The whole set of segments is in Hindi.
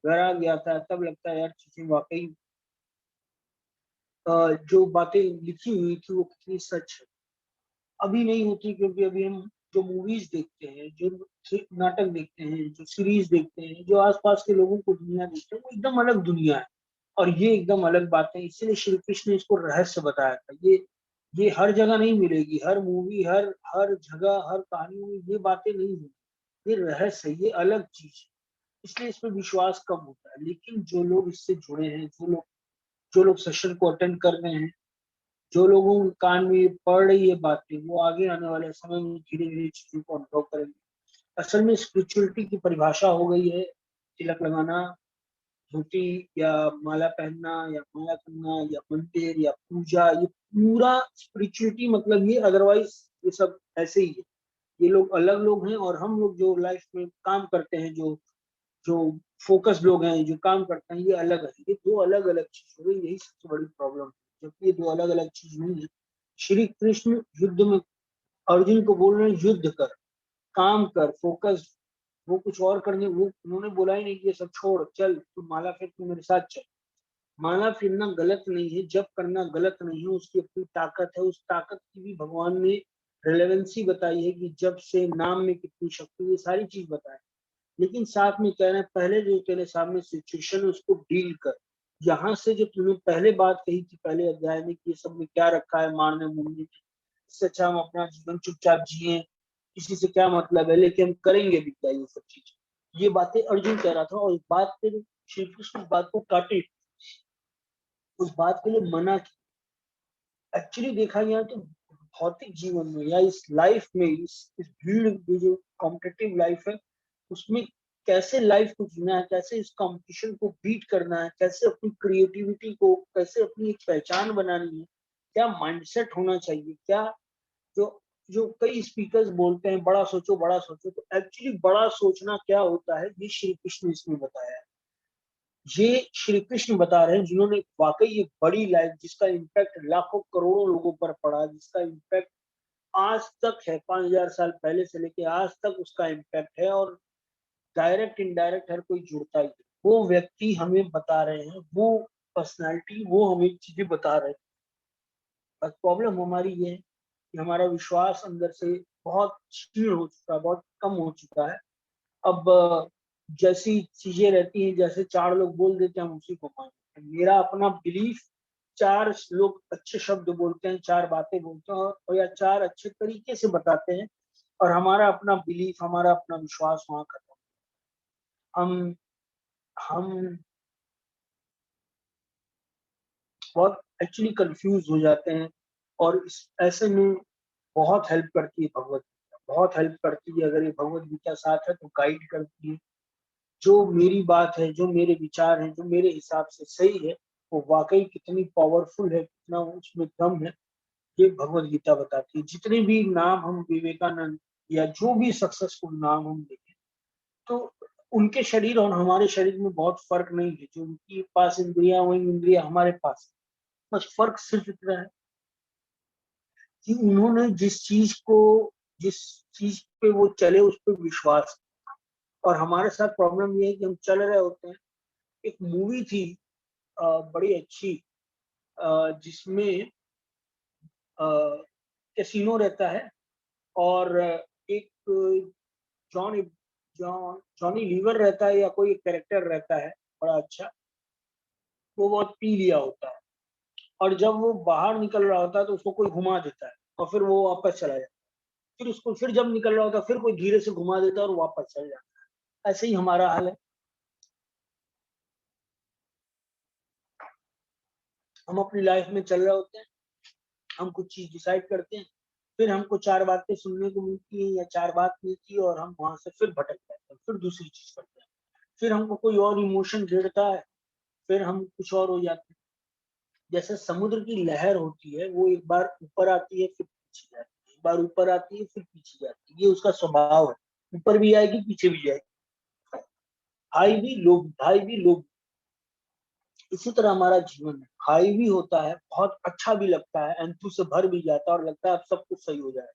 घर आ गया था, तब लगता है यार चीजें वाकई जो बातें लिखी हुई थी वो कितनी सच है। अभी नहीं होती, क्योंकि अभी हम जो मूवीज देखते हैं, जो नाटक देखते हैं, जो सीरीज देखते हैं, जो आसपास के लोगों को दुनिया देखते हैं, वो एकदम अलग दुनिया है। और ये एकदम अलग बात है, इसीलिए श्री कृष्ण ने इसको रहस्य बताया था। ये हर जगह नहीं मिलेगी, हर मूवी, हर हर जगह, हर कहानी में ये बातें नहीं होगी। ये रहस्य है, ये अलग चीज है, इसलिए इस पर विश्वास कम होता है। लेकिन जो लोग इससे जुड़े हैं, जो लोग सेशन को अटेंड कर रहे हैं, जो लोगों के कान में ये पड़ रही है बातें, वो आगे आने वाले समय में धीरे धीरे चीजों को अनुभव करेंगे। असल में स्पिरिचुअलिटी की परिभाषा हो गई है तिलक लगाना, धोती या माला पहनना या माला करना या मंदिर या पूजा, ये पूरा स्पिरिचुअलिटी मतलब ये। अदरवाइज ये सब ऐसे ही है। ये लोग अलग लोग हैं, और हम लोग जो लाइफ में काम करते हैं, जो जो फोकस लोग हैं, जो काम करते हैं, ये अलग है। ये दो अलग अलग चीज हो गई, यही सबसे बड़ी प्रॉब्लम है, जबकि ये दो अलग अलग चीज नहीं है। श्री कृष्ण युद्ध में अर्जुन को बोल रहे हैं युद्ध कर, काम कर, फोकस। वो कुछ और करने, वो उन्होंने बोला ही नहीं कि ये सब छोड़, चल तू माला फेर, तू मेरे साथ चल। माला फेरना गलत नहीं है, जब करना गलत नहीं है, उसकी अपनी ताकत है। उस ताकत की भी भगवान ने रेलेवेंसी बताई है कि जब से नाम में कितनी शक्ति, ये सारी चीज बताए। लेकिन साथ में कह रहे हैं पहले जो तेरे सामने सिचुएशन है उसको डील कर। यहाँ से जो तूने पहले बात कही थी पहले अध्याय में कि ये सब में क्या रखा है मारने मुरने में, इससे अच्छा हम अपना जीवन चुपचाप जिए, किसी से क्या मतलब है, लेकिन हम करेंगे भी क्या ये सब चीज। ये बातें अर्जुन कह रहा था, और इस बात पे श्री कृष्ण उस बात को काटे, उस बात के लिए मना किया। एक्चुअली देखा गया तो भौतिक जीवन में या इस लाइफ में, इस भीड़ की जो कॉम्पिटिटिव लाइफ है, उसमें कैसे लाइफ को जीना है, कैसे इस कंपटीशन को बीट करना है, कैसे अपनी क्रिएटिविटी को, कैसे अपनी एक पहचान बनानी है, क्या माइंडसेट होना चाहिए, क्या जो जो कई स्पीकर्स बोलते हैं बड़ा सोचो बड़ा सोचो, तो एक्चुअली बड़ा सोचना क्या होता है, ये श्री कृष्ण ने इसमें बताया है। ये श्री कृष्ण बता रहे हैं जिन्होंने वाकई ये बड़ी लाइफ, जिसका इम्पैक्ट लाखों करोड़ों लोगों पर पड़ा, जिसका इम्पैक्ट आज तक है, 5,000 साल पहले से लेके आज तक उसका इम्पैक्ट है, और डायरेक्ट इनडायरेक्ट हर कोई जुड़ता ही है। वो व्यक्ति हमें बता रहे हैं, वो पर्सनालिटी वो हमें चीजें बता रहे हैं। बस प्रॉब्लम हमारी ये है कि हमारा विश्वास अंदर से बहुत क्षीण हो चुका है, बहुत कम हो चुका है। अब जैसी चीजें रहती हैं, जैसे चार लोग बोल देते हैं हम उसी को मानते हैं। मेरा अपना बिलीफ, चार लोग अच्छे शब्द बोलते हैं, चार बातें बोलते हैं, और या चार अच्छे तरीके से बताते हैं, और हमारा अपना बिलीफ, हमारा अपना विश्वास वहां खत्म। हम हम बहुत एक्चुअली कंफ्यूज हो जाते हैं। और इस ऐसे में बहुत हेल्प करती है भगवत गीता, बहुत हेल्प करती है। अगर ये भगवत गीता साथ है तो गाइड करती है। जो मेरी बात है, जो मेरे विचार हैं, जो मेरे हिसाब से सही है, वो वाकई कितनी पावरफुल है, कितना उसमें दम है, ये भगवत गीता बताती है। जितने भी नाम हम विवेकानंद या जो भी सक्सेसफुल नाम हम देखें, तो उनके शरीर और हमारे शरीर में बहुत फर्क नहीं है। जो उनके पास इंद्रिया, वही इंद्रिया हमारे पास है। बस फर्क सिर्फ इतना है कि उन्होंने जिस चीज पे वो चले उस पर विश्वास। और हमारे साथ प्रॉब्लम ये है कि हम चल रहे होते हैं। एक मूवी थी बड़ी अच्छी, जिसमें कैसीनो रहता है, और एक जॉन जॉनी लीवर रहता है, या कोई एक कैरेक्टर रहता है बड़ा अच्छा। वो बहुत पी लिया होता है, और जब वो बाहर निकल रहा होता है तो उसको कोई घुमा देता है, और फिर वो वापस चला जाता है। फिर उसको, फिर जब निकल रहा होता है फिर कोई धीरे से घुमा देता है और वापस चल जाता है। ऐसे ही हमारा हाल है। हम अपनी लाइफ में चल रहे होते हैं, हम कुछ चीज डिसाइड करते हैं, फिर हमको चार बातें सुनने को मिलती है या चार बात मिलती है, और हम वहां से फिर भटक जाते हैं, फिर दूसरी चीज करते हैं। फिर हमको कोई और इमोशन घेरता है, फिर हम कुछ और हो जाते हैं। जैसे समुद्र की लहर होती है, वो एक बार ऊपर आती है फिर पीछे जाती है, एक बार ऊपर आती है फिर पीछे जाती है, ये उसका स्वभाव है। ऊपर भी आएगी पीछे भी जाएगी, हाई भी लो। इसी तरह हमारा जीवन है, हाई भी होता है, बहुत अच्छा भी लगता है, एंथू से भर भी जाता है और लगता है अब सब कुछ सही हो जाए।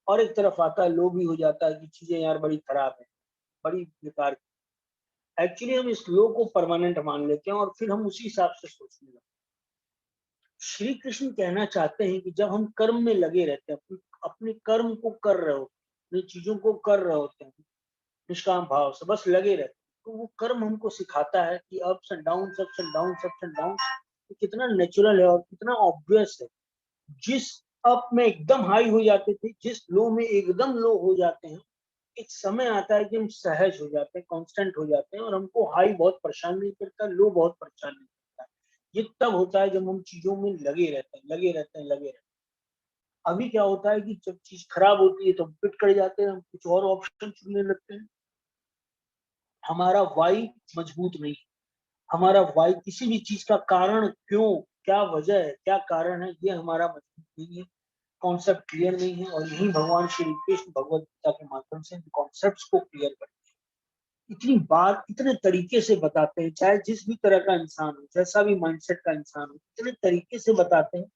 और एक तरफ आता है, लो भी हो जाता है कि चीजें यार बड़ी खराब है, बड़ी बेकार। एक्चुअली हम इस लॉ को परमानेंट मान लेते हैं और फिर हम उसी हिसाब से सोचने लगते हैं। श्री कृष्ण कहना चाहते हैं कि जब हम कर्म में लगे रहते हैं, अपने कर्म को कर रहे होते हैं, अपनी चीजों को कर रहे होते हैं निष्काम भाव से, बस लगे रहते हैं, तो वो कर्म हमको सिखाता है कि ups and down, ups and down, ups and down कितना नेचुरल है और कितना ऑब्वियस है। जिस अप में एकदम हाई हो जाते थे, जिस लो में एकदम लो हो जाते हैं, एक समय आता है कि हम सहज हो जाते हैं, कांस्टेंट हो जाते हैं और हमको हाई बहुत परेशान नहीं करता, लो बहुत परेशान नहीं करता। ये तब होता है जब हम चीजों में लगे रहते हैं, लगे रहते हैं, लगे रहते हैं। अभी क्या होता है कि जब चीज खराब होती है तो हम पिट कर जाते हैं, हम कुछ और ऑप्शन चुनने लगते हैं। हमारा वाई मजबूत नहीं, हमारा वाई किसी भी चीज का कारण क्यों, क्या वजह है, क्या कारण है, ये हमारा मजबूत नहीं है, कॉन्सेप्ट क्लियर नहीं है। और यही भगवान श्री कृष्ण भगवद गीता के माध्यम से कॉन्सेप्ट्स को क्लियर करते हैं, इतनी बार इतने तरीके से बताते हैं, चाहे जिस भी तरह का इंसान हो, जैसा भी माइंडसेट का इंसान हो, इतने तरीके से बताते हैं,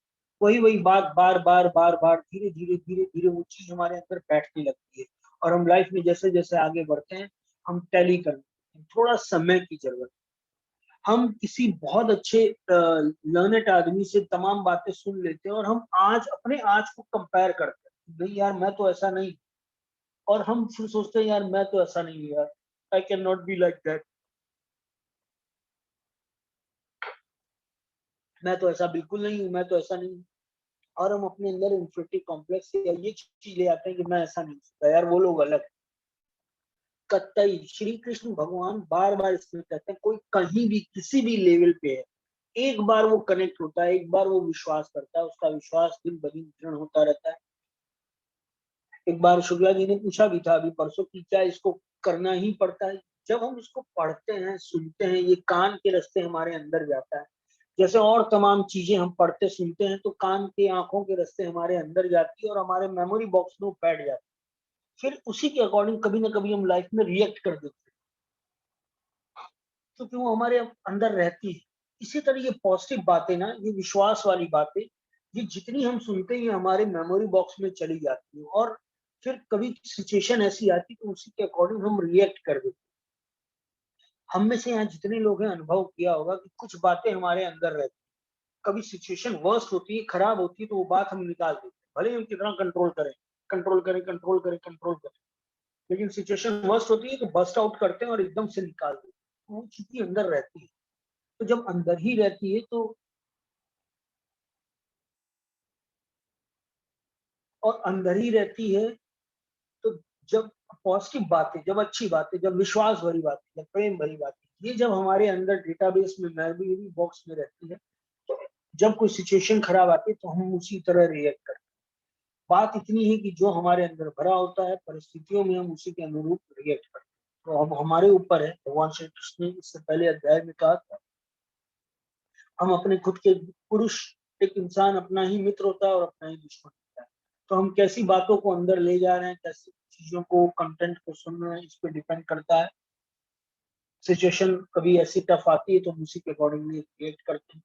वही वही बात बार बार बार बार धीरे धीरे धीरे धीरे वो चीज हमारे अंदर बैठने लगती है। और हम लाइफ में जैसे जैसे आगे बढ़ते हैं, हम टैली करते हैं, थोड़ा समय की जरूरत है। हम किसी बहुत अच्छे लर्नेड आदमी से तमाम बातें सुन लेते हैं और हम आज अपने आज को कंपेयर करते हैं, भाई यार मैं तो ऐसा नहीं, और हम फिर सोचते हैं यार मैं तो ऐसा नहीं हूँ यार, I can not be like that, मैं तो ऐसा बिल्कुल नहीं हूँ, मैं तो ऐसा नहीं हूँ। और हम अपने अंदर इंफिनिटी कॉम्प्लेक्स से ये चीज ले आते हैं कि मैं ऐसा नहीं सकता यार, वो लोग अलग। कतई श्री कृष्ण भगवान बार बार इसमें कहते हैं, कोई कहीं भी किसी भी लेवल पे है, एक बार वो कनेक्ट होता है, एक बार वो विश्वास करता है, उसका विश्वास दिन ब दिन दृढ़ होता रहता है। एक बार शुक्ला जी ने पूछा भी था अभी परसों कि क्या इसको करना ही पड़ता है। जब हम इसको पढ़ते हैं, सुनते हैं, ये कान के रास्ते हमारे अंदर जाता है, जैसे और तमाम चीजें हम पढ़ते सुनते हैं तो कान के आंखों के रास्ते हमारे अंदर जाती है और हमारे मेमोरी बॉक्स में बैठ जाती है। फिर उसी के अकॉर्डिंग कभी ना कभी हम लाइफ में रिएक्ट कर देते हैं, क्योंकि वो हमारे अंदर रहती है। इसी तरह ये पॉजिटिव बातें ना, ये विश्वास वाली बातें, ये जितनी हम सुनते हैं हमारे मेमोरी बॉक्स में चली जाती है और फिर कभी सिचुएशन ऐसी आती है तो उसी के अकॉर्डिंग हम रिएक्ट कर देते हैं। हम में से यहाँ जितने लोग हैं अनुभव किया होगा कि कुछ बातें हमारे अंदर रहती हैं, कभी सिचुएशन वर्स्ट होती है, खराब होती है, तो वो बात हम निकाल देते हैं, भले ही हम कितना कंट्रोल करें, कंट्रोल करें, कंट्रोल करें, कंट्रोल करें, लेकिन सिचुएशन वर्स्ट होती है तो बस्ट आउट करते हैं और एकदम से निकाल देते हैं। वो चीजें अंदर रहती है, तो जब अंदर ही रहती है तो, और अंदर ही रहती है तो जब पॉजिटिव बातें, जब अच्छी बातें, जब विश्वास भरी बातें, जब प्रेम भरी बातें, ये जब हमारे अंदर डेटाबेस में मेमोरी बॉक्स में रहती है, तो जब कोई सिचुएशन खराब आती है तो हम उसी तरह रिएक्ट करते हैं। बात इतनी है कि जो हमारे अंदर भरा होता है परिस्थितियों में हम उसी के अनुरूप रिएक्ट करते हैं। तो अब हमारे ऊपर है, भगवान श्री कृष्ण ने इससे पहले अध्याय में कहा था, हम अपने खुद के पुरुष, एक इंसान अपना ही मित्र होता है और अपना ही दुश्मन होता है। तो हम कैसी बातों को अंदर ले जा रहे हैं, कैसी चीजों को, कंटेंट को सुन रहे हैं, इस पर डिपेंड करता है। सिचुएशन कभी ऐसी टफ आती है तो हम उसी के अकॉर्डिंगली रिएक्ट करते हैं।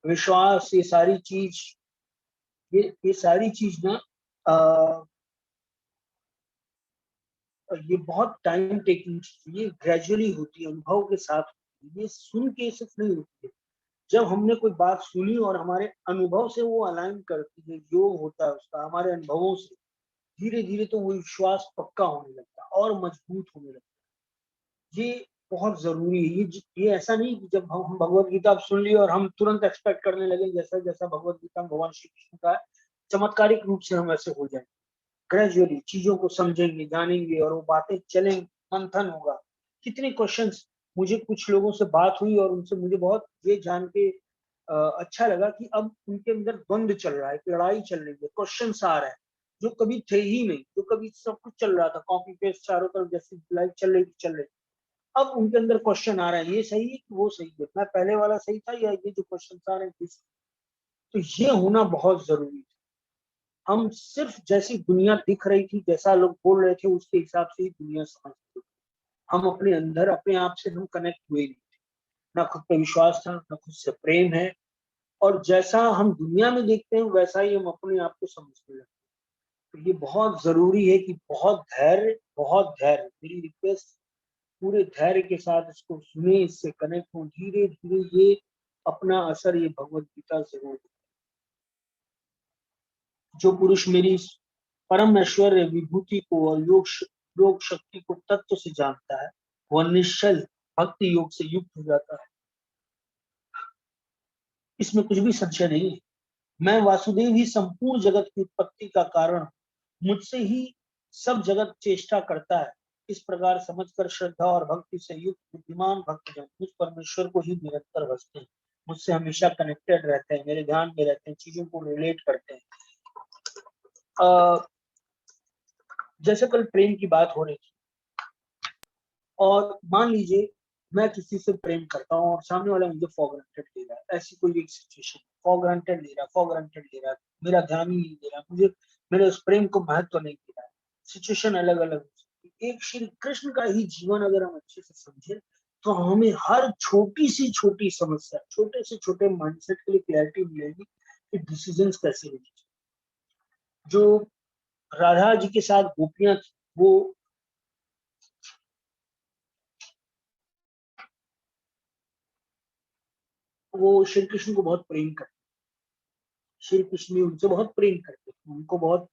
विश्वास, ये सारी चीज ना, ये बहुत टाइम टेकिंग चीज, ये ग्रेजुअली होती है, अनुभव के साथ होती है, ये सुन के सिर्फ नहीं होती है। जब हमने कोई बात सुनी और हमारे अनुभव से वो अलाइन करती है, योग होता है उसका हमारे अनुभवों से, धीरे धीरे तो वो विश्वास पक्का होने लगता है और मजबूत होने लगता है। ये बहुत जरूरी है। ये ऐसा नहीं कि जब हम भगवत गीता सुन ली और हम तुरंत एक्सपेक्ट करने लगे जैसा जैसा भगवत गीता में भगवान श्री कृष्ण का है, चमत्कारिक रूप से हम ऐसे हो जाएंगे। ग्रेजुअली चीजों को समझेंगे, जानेंगे और वो बातें चलेंगे, मंथन होगा। कितने क्वेश्चंस, मुझे कुछ लोगों से बात हुई और उनसे मुझे बहुत ये जान के अच्छा लगा कि अब उनके अंदर द्वंद चल रहा है, लड़ाई चल रही है, क्वेश्चंस आ रहे हैं जो कभी थे ही नहीं, जो कभी सब कुछ चल रहा था कॉपी पेस्ट चारों तरफ जैसी लाइफ चल रही थी चल रही। अब उनके अंदर क्वेश्चन आ रहा है, ये सही है कि वो सही है, मैं पहले वाला सही था या ये जो क्वेश्चन आ रहे हैं। तो ये होना बहुत जरूरी है। हम सिर्फ जैसी दुनिया दिख रही थी, जैसा लोग बोल रहे थे, उसके हिसाब से ही दुनिया समझते थे। हम अपने अंदर अपने आप से हम कनेक्ट हुए नहीं थे, ना खुद पे विश्वास था, ना खुद से प्रेम है। और जैसा हम दुनिया में देखते हैं वैसा ही हम अपने आप को समझने लगते हैं। तो ये बहुत जरूरी है कि बहुत धैर्य, बहुत धैर्य, मेरी रिक्वेस्ट पूरे धैर्य के साथ इसको सुने, इससे कनेक्ट हो, धीरे धीरे ये अपना असर ये भगवत गीता से हो। जो पुरुष मेरी परम ऐश्वर्य विभूति को और योग शक्ति को तत्व से जानता है, वह निश्चल भक्ति योग से युक्त हो जाता है। इसमें कुछ भी संशय नहीं है। मैं वासुदेव ही संपूर्ण जगत की उत्पत्ति का कारण, मुझसे ही सब जगत चेष्टा करता है। इस प्रकार समझकर श्रद्धा और भक्ति से युक्त बुद्धिमान भक्तजन मुझ परमेश्वर को ही निरंतर भजते हैं, मुझसे हमेशा कनेक्टेड रहते हैं, मेरे ध्यान में रहते हैं, चीजों को रिलेट करते हैं। जैसे कल प्रेम की बात हो रही थी, और मान लीजिए मैं किसी से प्रेम करता हूँ और सामने वाला मुझे फॉर ग्रांटेड ले रहा है। ऐसी कोई एक सिचुएशन, फॉर ग्रांटेड ले रहा है, मेरा ध्यान ही नहीं दे रहा, मुझे मेरे उस प्रेम को महत्व नहीं दे रहा है। सिचुएशन अलग अलग हो सकती है। एक श्री कृष्ण का ही जीवन अगर हम अच्छे से समझे तो हमें हर छोटी सी छोटी समस्या, छोटे से छोटे माइंडसेट के लिए क्लैरिटी मिलेगी कि डिसीजन कैसे लेने चाहिए। जो राधा जी के साथ गोपियां थी, वो श्री कृष्ण को बहुत प्रेम करते, श्री कृष्ण उनसे बहुत प्रेम करते थे, उनको बहुत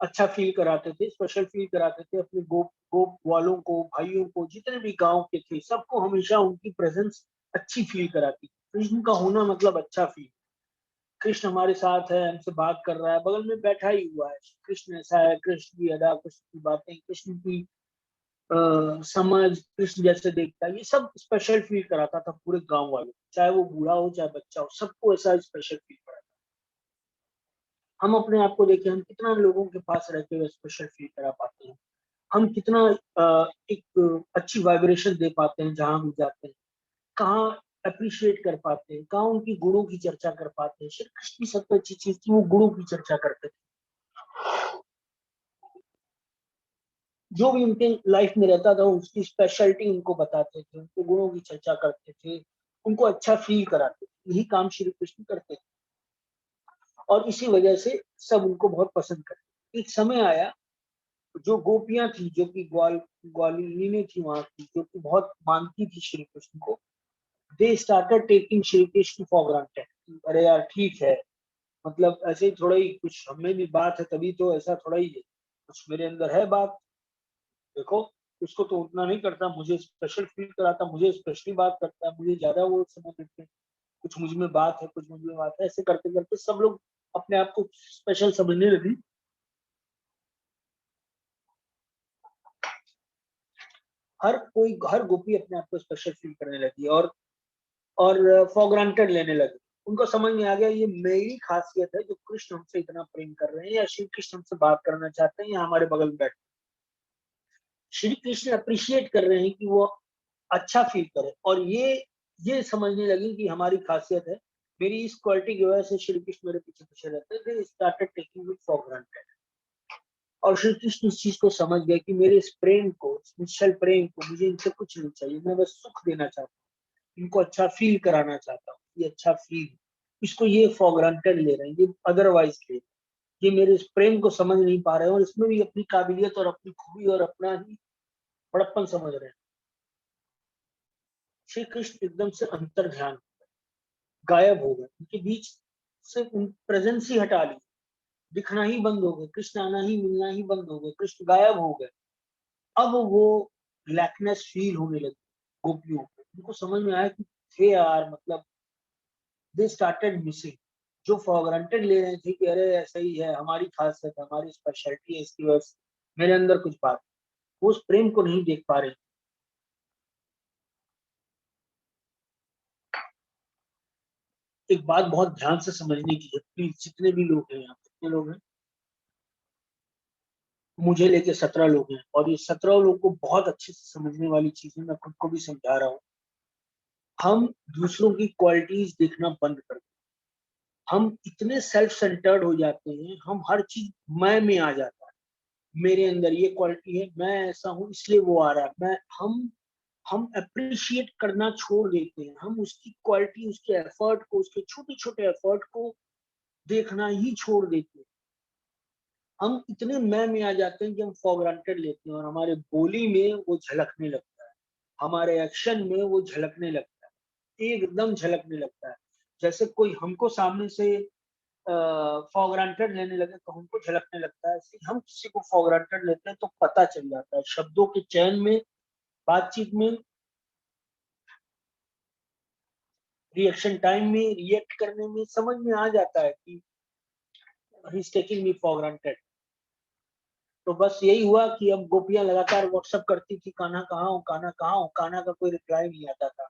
अच्छा फील कराते थे, स्पेशल फील कराते थे। अपने गोप गोप वालों को, भाइयों को, जितने भी गांव के थे, सबको हमेशा उनकी प्रेजेंस अच्छी फील कराती। कृष्ण का होना मतलब अच्छा फील, कृष्ण हमारे साथ है, हमसे बात कर रहा है, बगल में बैठा ही हुआ है, कृष्ण ऐसा है, कृष्ण की अदा, कृष्ण की बातें, कृष्ण की समझ, कृष्ण जैसे देखता है, ये सब स्पेशल फील कराता था पूरे गांव वालों, चाहे वो बूढ़ा हो चाहे बच्चा हो, सबको ऐसा स्पेशल फील कराता। हम अपने आप को देखें, हम कितना लोगों के पास रहते हुए स्पेशल फील करा पाते हैं, हम कितना एक अच्छी वाइब्रेशन दे पाते हैं जहां भी जाते हैं, कहाँ अप्रिशिएट कर पाते हैं, कहाँ उनकी गुणों की चर्चा कर पाते हैं। श्री कृष्ण की सबसे अच्छी चीज थी, वो गुणों की चर्चा करते थे। जो भी उनके लाइफ में रहता था उसकी स्पेशलिटी उनको बताते थे, उनके गुणों की चर्चा करते थे, उनको अच्छा फील कराते थे। यही काम श्री कृष्ण करते थे और इसी वजह से सब उनको बहुत पसंद करते। एक समय आया, जो गोपियां थी, जो कि ग्वालिनी थी वहां की, जो कि बहुत मानती थी श्री कृष्ण को, they started taking Shri Krishna for granted. अरे यार ठीक है, मतलब ऐसे ही थोड़ा ही कुछ हमें भी बात है, तभी तो ऐसा थोड़ा ही है, कुछ मेरे अंदर है बात, देखो उसको तो उतना नहीं करता, मुझे स्पेशल फील कराता, मुझे स्पेशली बात करता है, मुझे ज्यादा वो समझ लेते हैं, कुछ मुझ में बात है, कुछ मुझ में बात है। ऐसे करते करते सब लोग अपने आप को स्पेशल समझने लगी। हर गोपी अपने आप को स्पेशल फील करने लगी और फॉर ग्रांटेड लेने लगे। उनको समझ में आ गया ये मेरी खासियत है, जो कृष्ण हमसे इतना प्रेम कर रहे हैं, या श्री कृष्ण हमसे बात करना चाहते हैं, या हमारे बगल में बैठे श्री कृष्ण अप्रिशिएट कर रहे हैं कि वो अच्छा फील करे, और ये समझने लगी कि हमारी खासियत है, मेरी इस क्वालिटी की वजह से श्री कृष्ण मेरे पीछे पीछे रहते थे, started taking it for granted. और श्री कृष्ण इस चीज को समझ गए कि मेरे इस प्रेम को, इस निश्चल प्रेम को, मुझे इनसे कुछ नहीं चाहिए, मैं बस सुख देना चाहता हूँ, इनको अच्छा फील कराना चाहता हूँ, ये अच्छा फील, इसको ये फॉर ग्रांटेड ले रहे हैं, ये अदरवाइज ले, ये मेरे इस प्रेम को समझ नहीं पा रहे हैं, और इसमें भी अपनी काबिलियत और अपनी खूबी और अपना ही बड़प्पन समझ रहे हैं। श्री कृष्ण एकदम से अंतर ध्यान गायब हो गए, उनके बीच से उन प्रेजेंस ही हटा ली, दिखना ही बंद हो गए, कृष्ण आना ही मिलना ही बंद हो गए, कृष्ण गायब हो गए। अब वो लैकनेस फील होने लगी गोपियों को, उनको समझ में आया कि थे यार, मतलब दे स्टार्टेड मिसिंग। जो फॉर ग्रांटेड ले रहे थे कि अरे ऐसा ही है, हमारी खासियत है, हमारी स्पेशलिटी है, इसकी वजह से मेरे अंदर कुछ बात, वो उस प्रेम को नहीं देख पा रहे। एक बात बहुत ध्यान से समझने की है प्लीज, जितने भी लोग हैं यहाँ, कितने लोग हैं, मुझे लेके 17 लोग हैं, और ये 17 लोग को बहुत अच्छे से समझने वाली चीजें मैं खुद को भी समझा रहा हूँ। हम दूसरों की क्वालिटीज देखना बंद कर दें, हम इतने सेल्फ सेंटर्ड हो जाते हैं, हम हर चीज मैं में आ जाता है, मेरे अंदर ये क्वालिटी है, मैं ऐसा हूँ इसलिए वो आ रहा है, मैं हम अप्रिशिएट करना छोड़ देते हैं, हम उसकी क्वालिटी, उसके एफर्ट को, उसके छोटे छोटे एफर्ट को देखना ही छोड़ देते हैं। हम इतने मैं में आ जाते हैं कि हम फॉर ग्रांटेड लेते हैं, और हमारे बोली में वो झलकने लगता है। हमारे एक्शन में वो झलकने लगता है, एकदम झलकने लगता है। जैसे कोई हमको सामने से फॉर ग्रांटेड लेने लगे तो हमको झलकने लगता है, ऐसे हम किसी को फॉर ग्रांटेड लेते हैं तो पता चल जाता है शब्दों के चयन में, बातचीत में, रिएक्शन टाइम में, रिएक्ट करने में समझ में आ जाता है कि he is taking me for granted. तो बस यही हुआ कि अब गोपियां लगातार व्हाट्सएप करती थी, कान्हा कहाँ हो, कान्हा कहाँ हो, कान्हा का कोई रिप्लाई नहीं आता था।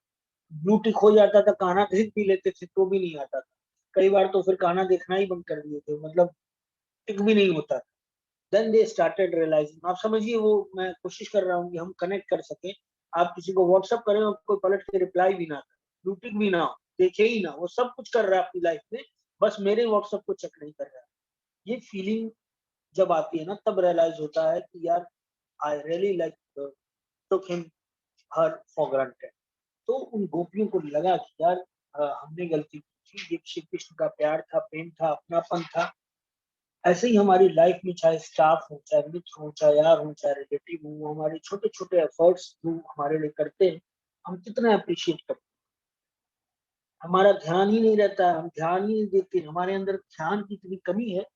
ब्लू टिक हो जाता था, कान्हा भेज भी लेते थे तो भी नहीं आता था। कई बार तो फिर कान्हा देखना ही बंद कर दिए थे, मतलब टिक भी नहीं होता। देन दे स्टार्टेड रियलाइजिंग, आप समझिए वो मैं कोशिश कर रहा हूँ कि हम कनेक्ट कर सके। आप किसी को व्हाट्सएप करें और कोई पलट के रिप्लाई भी ना करे, ब्लू टिक भी ना हो, देखे ही ना, वो सब कुछ कर रहा है अपनी लाइफ में, बस मेरे व्हाट्सएप को चेक नहीं कर रहा है। ये फीलिंग जब आती है ना, तब रियलाइज होता है कि यार I really like took him her for granted. तो उन गोपियों को लगा कि यार हमने गलती की थी, ये श्री कृष्ण का प्यार था, प्रेम था, अपनापन था। ऐसे ही हमारी लाइफ में चाहे स्टाफ हो, चाहे मित्र हो, चाहे यार हो, चाहे रिलेटिव हो, हमारे छोटे छोटे एफर्ट्स जो हमारे लिए करते हैं, हम कितना अप्रिशिएट करते हैं। हमारा ध्यान ही नहीं रहता है, हम ध्यान ही नहीं देते, हमारे अंदर ध्यान की इतनी कमी है,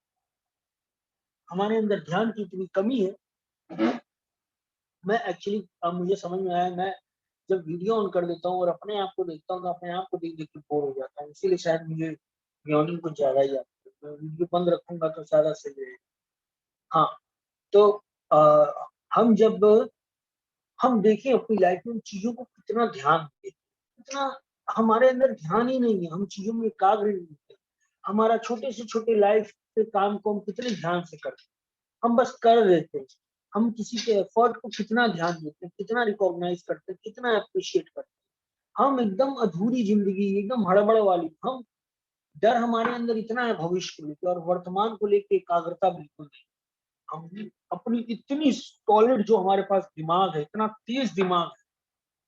हमारे अंदर ध्यान की इतनी कमी है। मैं एक्चुअली अब मुझे समझ में आया, मैं जब वीडियो ऑन कर देता हूँ और अपने आप को देखता हूँ तो अपने आप को देख देख के बोर हो जाता है, इसीलिए शायद मुझे यॉर्निंग कुछ ज्यादा ही आती है। मैं वीडियो बंद रखूंगा तो ज्यादा सही रहेगा। हाँ, तो आ, हम जब हम देखें अपनी लाइफ में चीजों को कितना ध्यान देते, कितना हमारे अंदर ध्यान ही नहीं है, हम चीजों में एकाग्र नहीं होते। हमारा छोटे से छोटे लाइफ के काम को हम कितने ध्यान से करते हैं, हम बस कर देते हैं। हम किसी के एफर्ट को कितना ध्यान देते हैं, कितना रिकॉग्नाइज करते हैं, कितना अप्रिशिएट करते हैं। हम एकदम अधूरी जिंदगी, एकदम हड़बड़ वाली, हम डर हमारे अंदर इतना है भविष्य को लेकर, और वर्तमान को लेकर एकाग्रता बिल्कुल नहीं। हम अपनी इतनी सॉलिड जो हमारे पास दिमाग है, इतना तेज दिमाग है,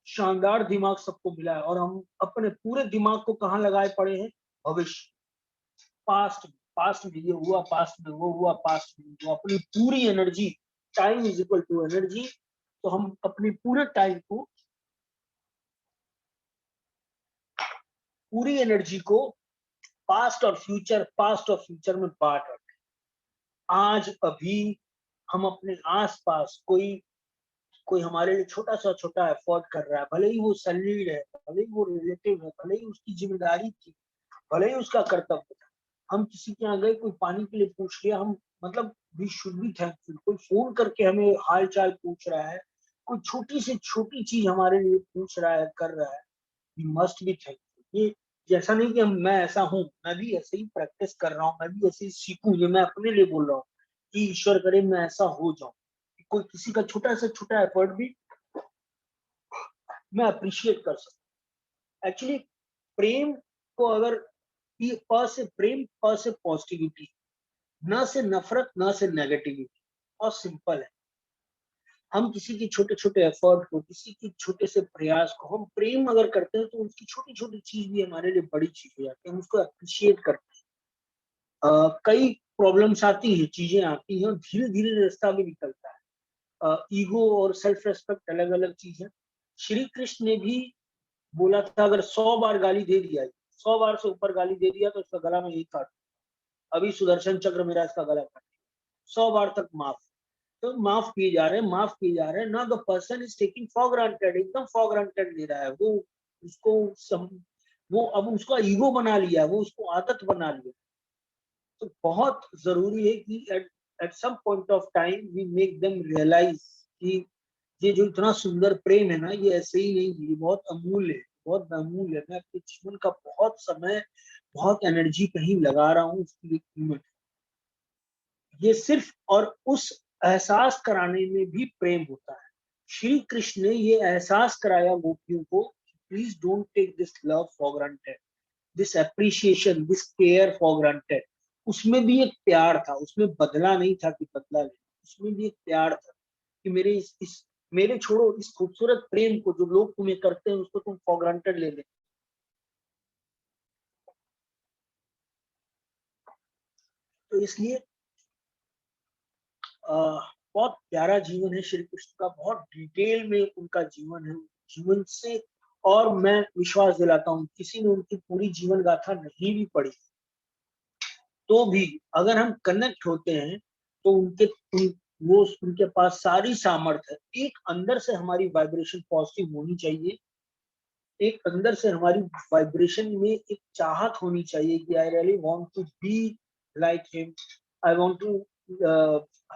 शानदार दिमाग सबको मिला है, और हम अपने पूरे दिमाग को कहाँ लगाए पड़े हैं, भविष्य, पास्ट। पास्ट में ये हुआ, पास्ट में वो हुआ, पास्ट में वो, अपनी पूरी energy, time is equal to energy. तो हम अपनी पूरे टाइम को, पूरी एनर्जी को पास्ट और फ्यूचर में बांट रखें। आज अभी हम अपने आसपास कोई कोई हमारे लिए छोटा एफर्ट कर रहा है, भले ही वो सैलरीड है, भले ही वो रिलेटिव है, भले ही उसकी जिम्मेदारी थी, भले ही उसका कर्तव्य था। हम किसी के यहाँ गए, कोई पानी के लिए पूछ लिया, हम मतलब वी शुड बी थैंकफुल। कोई फोन करके हमें हाल चाल पूछ रहा है, कोई छोटी से छोटी चीज हमारे लिए पूछ रहा है, कर रहा है, वी मस्ट बी थैंकफुल। ये जैसा नहीं कि मैं ऐसा हूँ, मैं भी ऐसे ही प्रैक्टिस कर रहा हूँ, मैं भी ऐसे ही सीखूं, ये मैं अपने लिए बोल रहा हूँ कि ईश्वर करे मैं ऐसा हो जाऊं, कोई किसी का छोटा से छोटा एफर्ट भी मैं अप्रिशिएट कर सकता हूँ। एक्चुअली प्रेम को अगर प से प्रेम, प से पॉजिटिविटी, न से नफरत, न से नेगेटिविटी, और सिंपल है। हम किसी के छोटे छोटे एफर्ट को, किसी के छोटे से प्रयास को हम प्रेम अगर करते हैं तो उसकी छोटी छोटी चीज भी हमारे लिए बड़ी चीज हो जाती है, हम उसको अप्रिशिएट करते हैं। कई प्रॉब्लम्स आती हैं, चीजें आती हैं, और धीरे धीरे रास्ता भी निकलता है। ईगो और सेल्फ रेस्पेक्ट अलग अलग चीज है। श्री कृष्ण ने भी बोला था, अगर 100 बार गाली दे दिया, 100 बार से ऊपर गाली दे दिया तो उसका गला में यही काट, अभी सुदर्शन चक्र मेरा इसका गला काट, 100 बार तक माफ। तो माफ किए जा रहे हैं, माफ किए जा रहे हैं ना। The person is taking for granted, एकदम फॉर ग्रांटेड ले रहा है वो, उसको वो अब उसका ईगो बना लिया, वो उसको आदत बना लिया। तो बहुत जरूरी है कि at some point of time we make them realise कि ये जो इतना सुंदर प्रेम है ना, ये ऐसे ही नहीं, ये बहुत अमूल्य है, बहुत अमूल्य है। मैं अपने जीवन का बहुत समय, बहुत एनर्जी कहीं लगा रहा हूँ, उसकी एक कीमत है। ये सिर्फ और उस एहसास कराने में भी प्रेम होता है। श्री कृष्ण ने ये एहसास कराया गोपियों को, please don't take this love for granted, this appreciation, this care for granted. उसमें भी एक प्यार था, उसमें बदला नहीं था कि बदला ले, उसमें भी एक प्यार था कि मेरे इस मेरे छोड़ो, इस खूबसूरत प्रेम को जो लोग तुम्हें करते हैं उसको तुम फॉर ग्रांटेड ले ले। तो इसलिए बहुत प्यारा जीवन है श्री कृष्ण का, बहुत डिटेल में उनका जीवन है, जीवन से। और मैं विश्वास दिलाता हूँ, किसी ने उनकी पूरी जीवन गाथा नहीं भी पढ़ी तो भी अगर हम कनेक्ट होते हैं तो वो उनके पास सारी सामर्थ्य है। एक अंदर से हमारी वाइब्रेशन पॉजिटिव होनी चाहिए, एक अंदर से हमारी वाइब्रेशन में एक चाहत होनी चाहिए कि I really want to be like him, I want to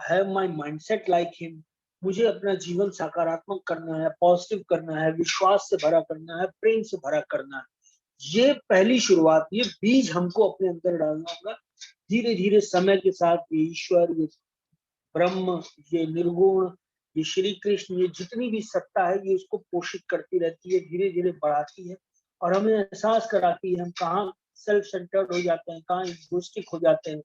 have my mindset like him. मुझे अपना जीवन सकारात्मक करना है, पॉजिटिव करना है, विश्वास से भरा करना है, प्रेम से भरा करना है। ये पहली शुरुआत, ये बीज हमको अपने अंदर डालना होगा। धीरे धीरे समय के साथ ये ईश्वर, ये ब्रह्म, ये निर्गुण, ये श्री कृष्ण, ये जितनी भी सत्ता है ये इसको पोषित करती रहती है, धीरे धीरे बढ़ाती है और हमें एहसास कराती है हम कहाँ सेल्फ सेंटर्ड हो जाते हैं, कहाँ इगोइस्टिक हो जाते हैं।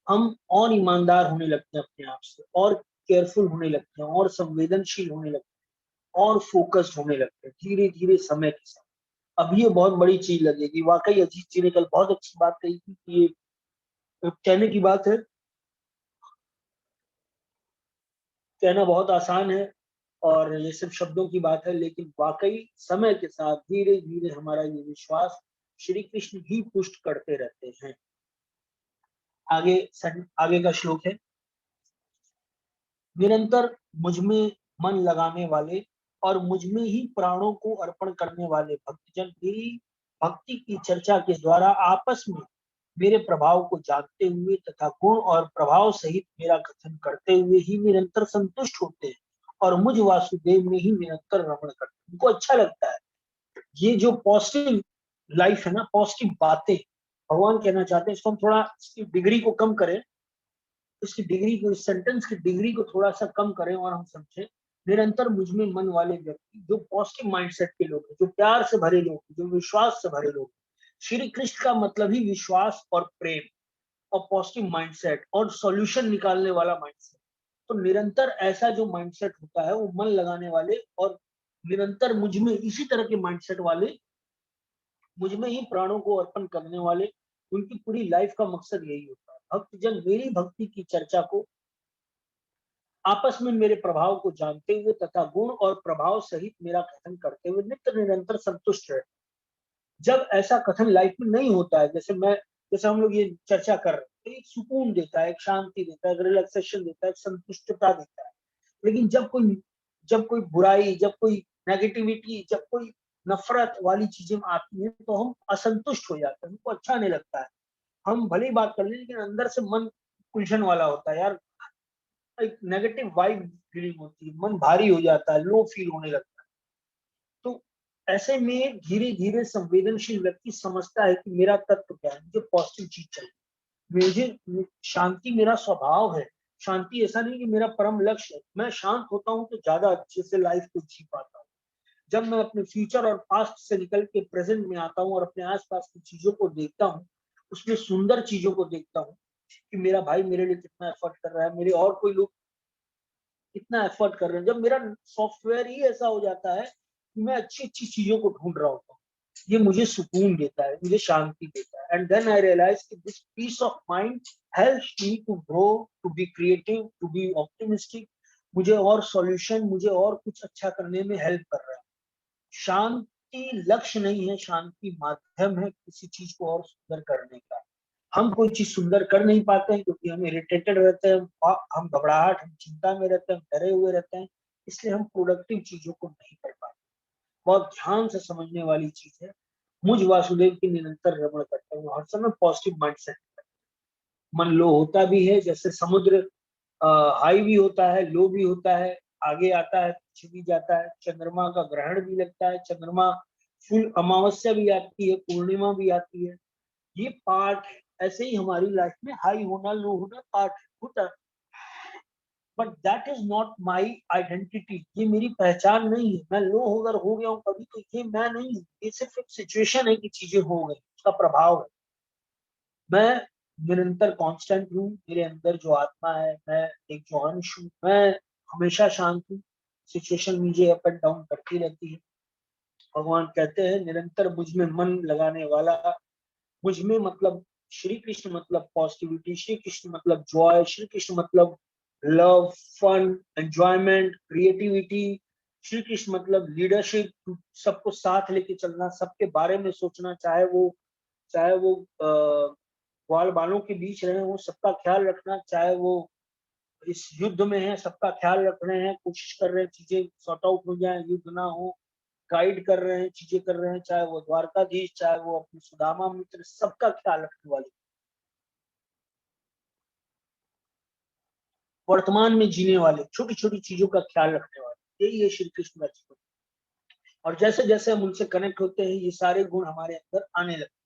हम और ईमानदार होने लगते हैं अपने आप से, और केयरफुल होने लगते हैं, और संवेदनशील होने लगते हैं, और फोकस्ड होने लगते हैं धीरे धीरे समय के साथ। अब ये बहुत बड़ी चीज लगेगी। वाकई अजीत जी ने कल बहुत अच्छी बात कही थी कि ये कहने की बात है, कहना बहुत आसान है और ये सिर्फ शब्दों की बात है, लेकिन वाकई समय के साथ धीरे धीरे हमारा ये विश्वास श्री कृष्ण ही पुष्ट करते रहते हैं। आगे आगे का श्लोक है, निरंतर मुझमें मन लगाने वाले और मुझमें ही प्राणों को अर्पण करने वाले भक्तजन मेरी भक्ति की चर्चा के द्वारा आपस में मेरे प्रभाव को जानते हुए तथा गुण और प्रभाव सहित मेरा कथन करते हुए ही निरंतर संतुष्ट होते हैं और मुझ वासुदेव में ही निरंतर रमण करते हैं। उनको अच्छा लगता है ये जो पॉजिटिव लाइफ है ना, पॉजिटिव बातें भगवान कहना चाहते हैं। इसको हम थोड़ा इसकी डिग्री को कम करें, इसकी डिग्री को, इस सेंटेंस की डिग्री को थोड़ा सा कम करें और हम समझें, निरंतर मुझमें मन वाले व्यक्ति, जो पॉजिटिव माइंडसेट के लोग हैं, जो प्यार से भरे लोग हैं, जो विश्वास से भरे लोग हैं। श्री कृष्ण का मतलब ही विश्वास और प्रेम और पॉजिटिव माइंडसेट और सॉल्यूशन निकालने वाला माइंडसेट। तो निरंतर ऐसा जो माइंडसेट होता है वो मन लगाने वाले और निरंतर मुझ में इसी तरह के माइंडसेट वाले, मुझ में ही प्राणों को अर्पण करने वाले, उनकी पूरी लाइफ का मकसद यही होता है। भक्तजन मेरी भक्ति की चर्चा को आपस में मेरे प्रभाव को जानते हुए तथा गुण और प्रभाव सहित मेरा कथन करते हुए नित्य निरंतर संतुष्ट रहे। जब ऐसा कथन लाइफ में नहीं होता है, जैसे हम लोग ये चर्चा कर रहे हैं, तो एक सुकून देता है, एक शांति देता है, एक रिलैक्सेशन देता है, एक संतुष्टता देता है। लेकिन जब कोई बुराई, जब कोई नेगेटिविटी, जब कोई नफरत वाली चीजें आती है तो हम असंतुष्ट हो जाते हैं, हमको अच्छा नहीं लगता है। हम भले ही बात कर लें लेकिन अंदर से मन उलझन वाला होता है यार, एक नेगेटिव वाइब फीलिंग होती है, मन भारी हो जाता है, लो फील होने लगता है। तो ऐसे में धीरे धीरे संवेदनशील व्यक्ति समझता है कि मेरा तत्व क्या है, मुझे पॉजिटिव चीज चाहिए, मुझे शांति मेरा स्वभाव है। शांति ऐसा नहीं कि मेरा परम लक्ष्य है, मैं शांत होता हूँ तो ज्यादा अच्छे से लाइफ को जी पाता हूँ। जब मैं अपने फ्यूचर और पास्ट से निकल के प्रेजेंट में आता हूँ और अपने आसपास की चीजों को देखता हूँ, उसमें सुंदर चीजों को देखता हूँ कि मेरा भाई मेरे लिए कितना एफर्ट कर रहा है, मेरे और कोई लोग कितना एफर्ट कर रहे हैं। जब मेरा सॉफ्टवेयर ही ऐसा हो जाता है कि मैं अच्छी अच्छी चीजों को ढूंढ रहा होता हूँ, ये मुझे सुकून देता है, मुझे शांति देता है। एंड देन आई रियलाइज कि this peace of mind helps me to grow, to be creative, to be optimistic. मुझे और सॉल्यूशन, मुझे और कुछ अच्छा करने में हेल्प कर रहा है। शांति लक्ष्य नहीं है, शांति माध्यम है किसी चीज को और सुंदर करने का। हम कोई चीज सुंदर कर नहीं पाते हैं क्योंकि हम इरिटेटेड रहते हैं, हम घबराहट, हम चिंता में रहते हैं, हम डरे हुए रहते हैं, इसलिए हम प्रोडक्टिव चीजों को नहीं कर पाते। बहुत ध्यान से समझने वाली चीज है। मुझ वासुदेव की निरंतर रमण करता हूँ, हर समय पॉजिटिव माइंडसेट। मन लो होता भी है, जैसे समुद्र हाई भी होता है, लो भी होता है, आगे आता है, पीछे भी जाता है। चंद्रमा का ग्रहण भी लगता है, चंद्रमा फुल अमावस्या भी आती है, पूर्णिमा भी आती है, ये पार्ट है। ऐसे ही हमारी लाइफ में हाई होना, लो होना पार्ट होता है। But that is not my identity, ये मेरी पहचान नहीं है। मैं लो अगर हो गया हूँ कभी तो ये मैं नहीं हूँ, ये सिर्फ एक सिचुएशन है कि चीजें हो गई, उसका प्रभाव है। मैं निरंतर कांस्टेंट हूँ, मेरे अंदर जो आत्मा है, मैं एक जो अंश हूँ, मैं हमेशा शांत हूँ। सिचुएशन मुझे अप एंड डाउन करती रहती है। भगवान कहते हैं निरंतर मुझ में मन लगाने वाला, मुझ में मतलब श्री कृष्ण मतलब पॉजिटिविटी, श्री कृष्ण मतलब जॉय, श्री कृष्ण मतलब love, fun, enjoyment, creativity, Shri Krishna मतलब लीडरशिप, सबको साथ लेके चलना, सबके बारे में सोचना, चाहे वो ग्वाल बालों के बीच रहे वो सबका ख्याल रखना, चाहे वो इस युद्ध में है सबका ख्याल रख रहे हैं, कोशिश कर रहे हैं चीजें सॉर्ट आउट हो जाए, युद्ध ना हो, गाइड कर रहे हैं, चीजें कर रहे हैं, चाहे वो द्वारकाधीश, चाहे वो अपने सुदामा मित्र, सबका ख्याल रखने वाले, वर्तमान में जीने वाले, छोटी छोटी चीजों का ख्याल रखने वाले, यही है श्री कृष्ण का जीवन। और जैसे जैसे हम उनसे कनेक्ट होते हैं ये सारे गुण हमारे अंदर आने लगते हैं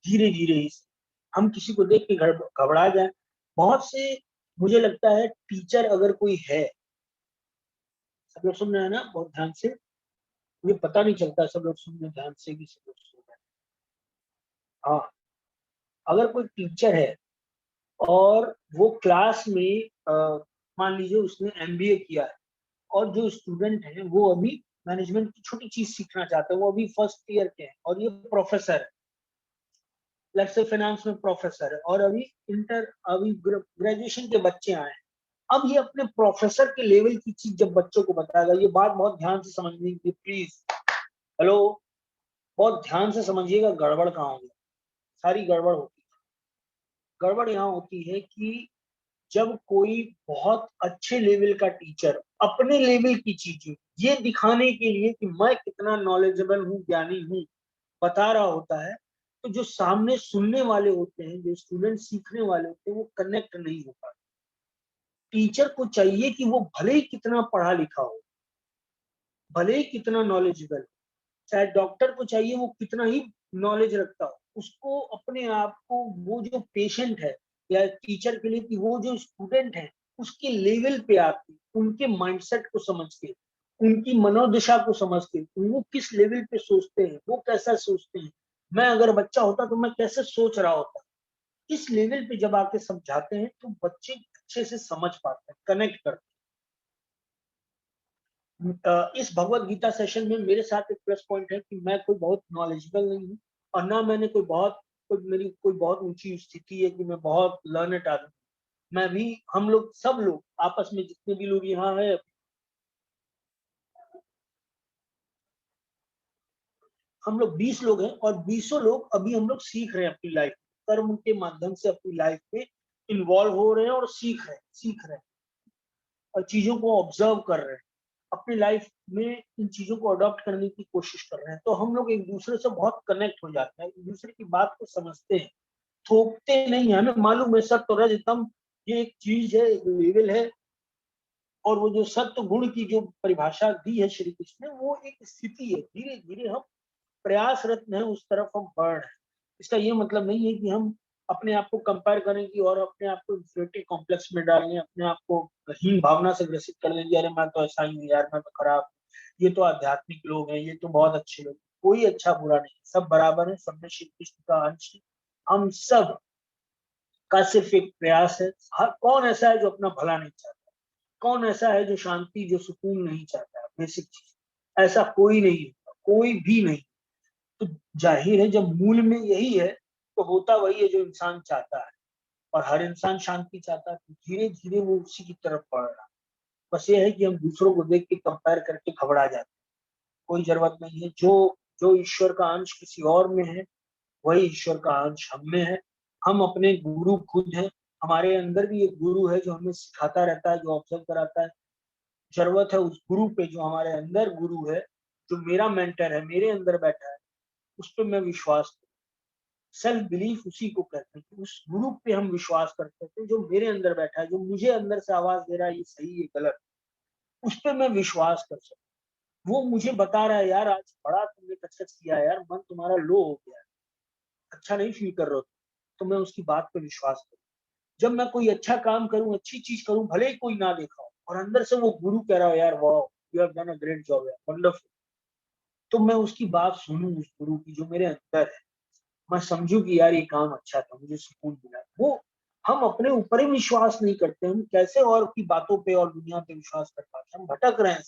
धीरे धीरे ही। हम किसी को देख के घबरा जाए, बहुत से, मुझे लगता है टीचर अगर कोई है, सब लोग सुन रहे हैं ना बहुत ध्यान से, मुझे पता नहीं चलता सब लोग सुन रहे ध्यान से कि सब लोग सुन रहे हैं। हाँ, अगर कोई टीचर है और वो क्लास में मान लीजिए उसने एमबीए किया है, और जो स्टूडेंट है वो अभी मैनेजमेंट की छोटी चीज सीखना चाहते हैं, वो अभी फर्स्ट ईयर के हैं और ये प्रोफेसर है, लेट्स से फाइनेंस में प्रोफेसर है, और अभी ग्रेजुएशन के बच्चे आए हैं। अब ये अपने प्रोफेसर के लेवल की चीज जब बच्चों को बताएगा, ये बात बहुत ध्यान से समझने की प्लीज, हेलो, बहुत ध्यान से समझिएगा, गड़बड़ कहाँ होगी, सारी गड़बड़ होती है। गड़बड़ यहाँ होती है कि जब कोई बहुत अच्छे लेवल का टीचर अपने लेवल की चीजें ये दिखाने के लिए कि मैं कितना नॉलेजेबल हूँ, ज्ञानी हूँ, बता रहा होता है, तो जो सामने सुनने वाले होते हैं, जो स्टूडेंट सीखने वाले होते हैं, वो कनेक्ट नहीं हो पाते। टीचर को चाहिए कि वो भले ही कितना पढ़ा लिखा हो, भले ही कितना नॉलेजेबल, चाहे डॉक्टर को चाहिए वो कितना ही नॉलेज रखता हो, उसको अपने आप को, वो जो पेशेंट है या टीचर के लिए कि वो जो स्टूडेंट है उसके लेवल पे आके, उनके माइंडसेट को समझ के, उनकी मनोदशा को समझ के, वो किस लेवल पे सोचते हैं, वो कैसा सोचते हैं, मैं अगर बच्चा होता तो मैं कैसे सोच रहा होता, इस लेवल पे जब आके समझाते हैं तो बच्चे अच्छे से समझ पाते हैं, कनेक्ट करते हैं। इस भगवत गीता सेशन में मेरे साथ एक प्लस पॉइंट है कि मैं कोई बहुत नॉलेजेबल नहीं हूँ, और ना मैंने मेरी कोई बहुत ऊंची स्थिति है कि मैं बहुत लर्नेड आदमी, मैं भी, हम लोग सब लोग आपस में जितने भी लोग यहाँ है, हम लोग 20 लोग हैं, और 20 लोग अभी हम लोग सीख रहे हैं अपनी लाइफ, कर्म के माध्यम से अपनी लाइफ में इन्वॉल्व हो रहे हैं और सीख रहे हैं और चीजों को ऑब्जर्व कर रहे हैं, अपनी लाइफ में इन चीजों को अडॉप्ट करने की कोशिश कर रहे हैं। तो हम लोग एक दूसरे से बहुत कनेक्ट हो जाते हैं, एक दूसरे की बात को समझते हैं, थोपते नहीं है, हमें मालूम है सत्य और रजतम ये एक चीज है, एक लेवल है, और वो जो सत्य गुण की जो परिभाषा दी है श्री कृष्ण ने, वो एक स्थिति है, धीरे धीरे हम प्रयासरत हैं, उस तरफ हम बढ़ रहे हैं। इसका ये मतलब नहीं है कि हम अपने आप को कंपेयर करें कि और अपने आप को इंफीरियरिटी कॉम्प्लेक्स में डालें, अपने आप को हीन भावना से ग्रसित कर लेंगे, अरे मैं तो ऐसा ही हूँ यार, मैं तो खराब हूँ, ये तो आध्यात्मिक लोग हैं, ये तो बहुत अच्छे लोग, कोई अच्छा बुरा नहीं, सब बराबर है, सब में श्री कृष्ण का अंश है। हम सब का सिर्फ एक प्रयास है, हर कौन ऐसा है जो अपना भला नहीं चाहता, कौन ऐसा है जो शांति, जो सुकून नहीं चाहता है, बेसिक चीज, ऐसा कोई नहीं है, कोई भी नहीं। तो जाहिर है जब मूल में यही है तो होता वही है जो इंसान चाहता है, और हर इंसान शांति चाहता है, तो धीरे धीरे वो उसी की तरफ बढ़ रहा है। बस ये है कि हम दूसरों को देख के कंपेयर करके घबरा जाते हैं, कोई जरूरत नहीं है, जो जो ईश्वर का अंश किसी और में है वही ईश्वर का अंश हम में है। हम अपने गुरु खुद हैं, हमारे अंदर भी एक गुरु है जो हमें सिखाता रहता है, जो ऑब्जर्व कराता है। जरूरत है उस गुरु पे, जो हमारे अंदर गुरु है, जो मेरा मेंटर है, मेरे अंदर बैठा है, उस पर मैं विश्वास करूं। सेल्फ बिलीफ उसी को कहते हैं कि उस गुरु पे हम विश्वास करते हैं जो मेरे अंदर बैठा है, जो मुझे अंदर से आवाज दे रहा है ये सही है गलत, उस पे मैं विश्वास कर सकता हूँ। वो मुझे बता रहा है यार आज बड़ा तुमने कचकच किया है यार, मन तुम्हारा लो हो गया है, अच्छा नहीं फील कर रहे हो, तो मैं उसकी बात पे विश्वास करूँ। जब मैं कोई अच्छा काम करूं, अच्छी चीज करूं, भले ही कोई ना देखा हो, और अंदर से वो गुरु कह रहा हो यार वाह, you have done a great job यार, वंडरफुल, तो मैं उसकी बात सुनूं, उस गुरु की जो मेरे अंदर है, मैं समझू कि यार ये काम अच्छा था, मुझे सुकून मिला। वो हम अपने ऊपर ही विश्वास नहीं करते, हम कैसे और की बातों पे और दुनिया पे विश्वास कर पाते हैं, हम भटक रहे हैं।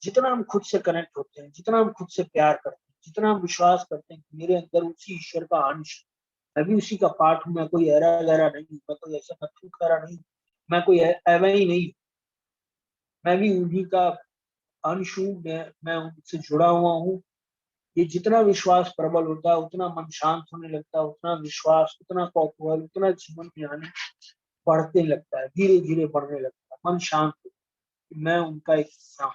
जितना हम खुद से कनेक्ट होते हैं, जितना हम खुद से प्यार करते हैं, जितना हम विश्वास करते हैं कि मेरे अंदर उसी ईश्वर का अंश है, मैं भी उसी का पार्ट हूँ, मैं कोई ऐरा गहरा नहीं हूँ, मैं कोई ऐसा नथु खरा नहीं, मैं कोई ऐवा ही नहीं, मैं भी उन्हीं का अंश हूँ, मैं उनसे जुड़ा हुआ हूँ। ये जितना विश्वास प्रबल होता है उतना मन शांत होने लगता है, उतना विश्वास, उतना कौतूहल, उतना जीवन में आने बढ़ते लगता है, धीरे धीरे बढ़ने लगता है, मन शांत होता है। मैं उनका एक हिस्सा हूँ।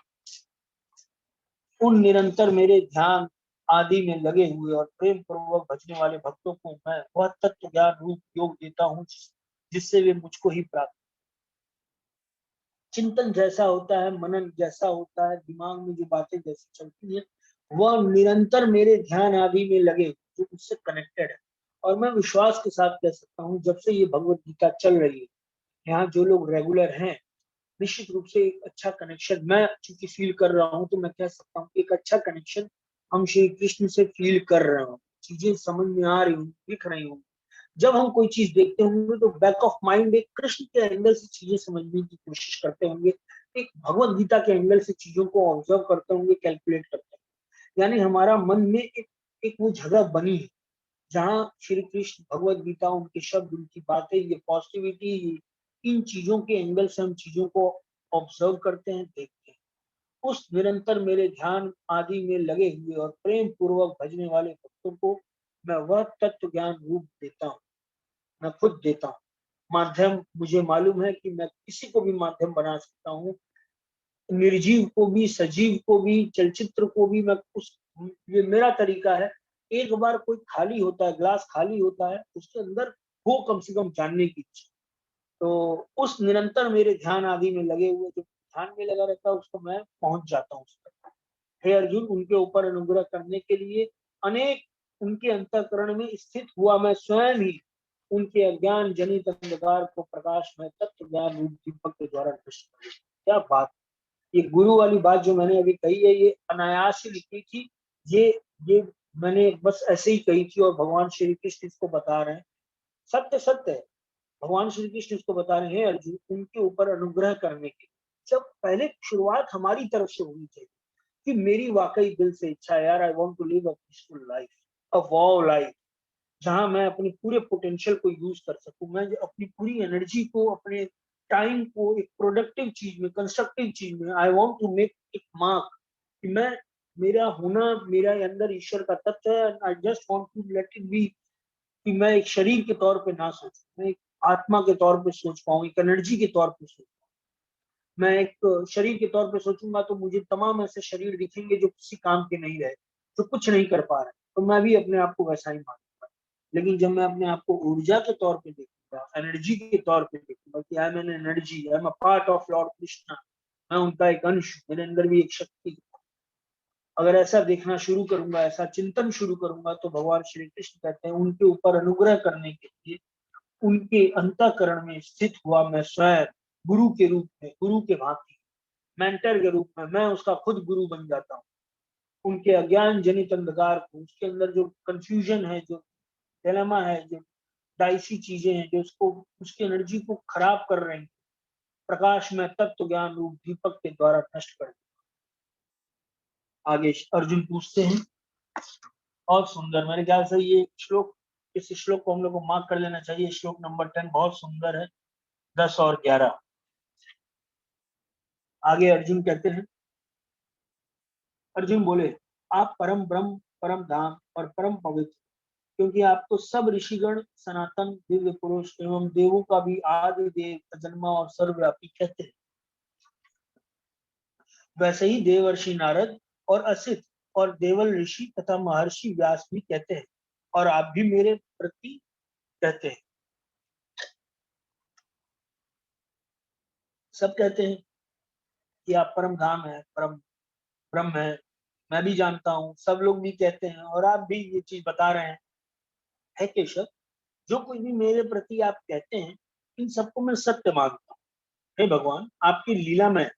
उन निरंतर मेरे ध्यान आदि में लगे हुए और प्रेम पूर्वक भजने वाले भक्तों को मैं वह तत्व ज्ञान रूप योग देता हूँ जिससे वे मुझको ही प्राप्त। चिंतन जैसा होता है, मनन जैसा होता है, दिमाग में जो बातें जैसी चलती है, वह निरंतर मेरे ध्यान आदि में लगे जो उससे कनेक्टेड है। और मैं विश्वास के साथ कह सकता हूँ, जब से ये भगवत गीता चल रही है, यहाँ जो लोग रेगुलर हैं, निश्चित रूप से एक अच्छा कनेक्शन मैं चूंकि फील कर रहा हूँ, तो मैं कह सकता हूँ एक अच्छा कनेक्शन हम श्री कृष्ण से फील कर रहे हो। चीजें समझ में आ रही हूँ, दिख रही हूँ। जब हम कोई चीज देखते होंगे तो बैक ऑफ माइंड एक कृष्ण के एंगल से चीजें समझने की कोशिश करते होंगे, एक भगवत गीता के एंगल से चीजों को ऑब्जर्व करते होंगे, कैलकुलेट करते होंगे। यानी हमारा मन में एक वो जगह बनी है जहाँ श्री कृष्ण, भगवत गीता, उनके शब्द, उनकी बातें, ये पॉजिटिविटी, इन चीजों के एंगल से हम चीजों को ऑब्जर्व करते हैं, देखते हैं। उस निरंतर मेरे ध्यान आदि में लगे हुए और प्रेम पूर्वक भजने वाले भक्तों को मैं वह तत्व ज्ञान रूप देता हूँ, मैं खुद देता हूँ। माध्यम मुझे मालूम है कि मैं किसी को भी माध्यम बना सकता हूँ, निर्जीव को भी, सजीव को भी, चलचित्र को भी। मैं उस ये मेरा तरीका है। एक बार कोई खाली होता है, ग्लास खाली होता है, उसके अंदर हो कम से कम जानने की इच्छा। तो उस निरंतर मेरे ध्यान आदि में लगे हुए जो ध्यान में लगा रहता है उसको मैं पहुंच जाता हूँ उस तक। हे अर्जुन, उनके ऊपर अनुग्रह करने के लिए अनेक उनके अंतःकरण में स्थित हुआ मैं स्वयं ही उनके अज्ञान जनित अंधकार को प्रकाश में तत्व ज्ञान रूप दीपक के द्वारा नष्ट कर देता हूं। क्या बात! ये गुरु वाली बात जो मैंने अभी कही है, ये अनायास ही लिखी थी। ये ये मैंने बस ऐसे ही कही थी, और भगवान श्री कृष्ण इसको बता रहे हैं। सत्य सत्य है। भगवान श्री कृष्ण इसको बता रहे हैं अर्जुन, उनके ऊपर अनुग्रह करने की जब पहले शुरुआत हमारी तरफ से होनी चाहिए कि मेरी वाकई दिल से इच्छा है यार, I want to live a peaceful life, a wow life, जहां मैं अपने पूरे पोटेंशियल को यूज कर सकूं, मैं अपनी पूरी एनर्जी को, अपने टाइम को एक प्रोडक्टिव चीज में, कंस्ट्रक्टिव चीज में, आई वांट टू मेक एक मार्क कि मैं, मेरा होना, मेरा अंदर ईश्वर का तत्व है। I just want to let it be कि मैं एक शरीर के तौर पे ना सोचूं, मैं एक आत्मा के तौर पे सोच पाऊं, एक एनर्जी के तौर पे सोच। मैं एक शरीर के तौर पे सोचूंगा तो मुझे तमाम ऐसे शरीर दिखेंगे जो किसी काम के नहीं रहे, जो कुछ नहीं कर पा रहे, तो मैं भी अपने आप को वैसा ही मानूंगा। लेकिन जब मैं अपने आप को ऊर्जा के तौर पे देखूंगा, एनर्जी के तौर पे देखूंगा कि I am an energy, I am a part of Lord Krishna, मैं उनका एक अंश, मेरे अंदर भी एक शक्ति, अगर ऐसा देखना शुरू करूंगा, ऐसा चिंतन शुरू करूंगा, तो भगवान श्री कृष्ण कहते हैं उनके ऊपर अनुग्रह करने के लिए उनके अंतःकरण में स्थित हुआ मैं स्वयं गुरु के रूप में, गुरु के भांति, मेंटर के रूप में मैं उसका खुद गुरु बन जाता हूँ। उनके अज्ञान जनित अंधकार को, उसके अंदर जो कंफ्यूजन है, जो डिलेमा है, जो डाइसी चीजें हैं, जो उसको, उसकी एनर्जी को खराब कर रहे हैं, प्रकाश में तत्व ज्ञान रूप दीपक के द्वारा नष्ट कर दिया। आगे अर्जुन पूछते हैं, बहुत सुंदर, मेरे ख्याल से ये श्लोक, इस श्लोक को हम लोग को मार्क कर लेना चाहिए। श्लोक नंबर 10 बहुत सुंदर है, 10 और 11। आगे अर्जुन कहते हैं, अर्जुन बोले, आप परम ब्रह्म, परम धाम और परम पवित्र, क्योंकि आपको सब ऋषिगण, सनातन दिव्य पुरुष एवं देवों का भी आदि देव, अजन्मा और सर्वव्यापी कहते हैं। वैसे ही देवर्षि नारद और असित और देवल ऋषि तथा महर्षि व्यास भी कहते हैं, और आप भी मेरे प्रति कहते हैं। सब कहते हैं कि आप परम धाम है, परम ब्रह्म है। मैं भी जानता हूँ, सब लोग भी कहते हैं, और आप भी ये चीज बता रहे हैं। है केशव, जो कुछ भी मेरे प्रति आप कहते हैं, इन सबको मैं सत्य मानता हूँ। हे भगवान, आपकी लीला में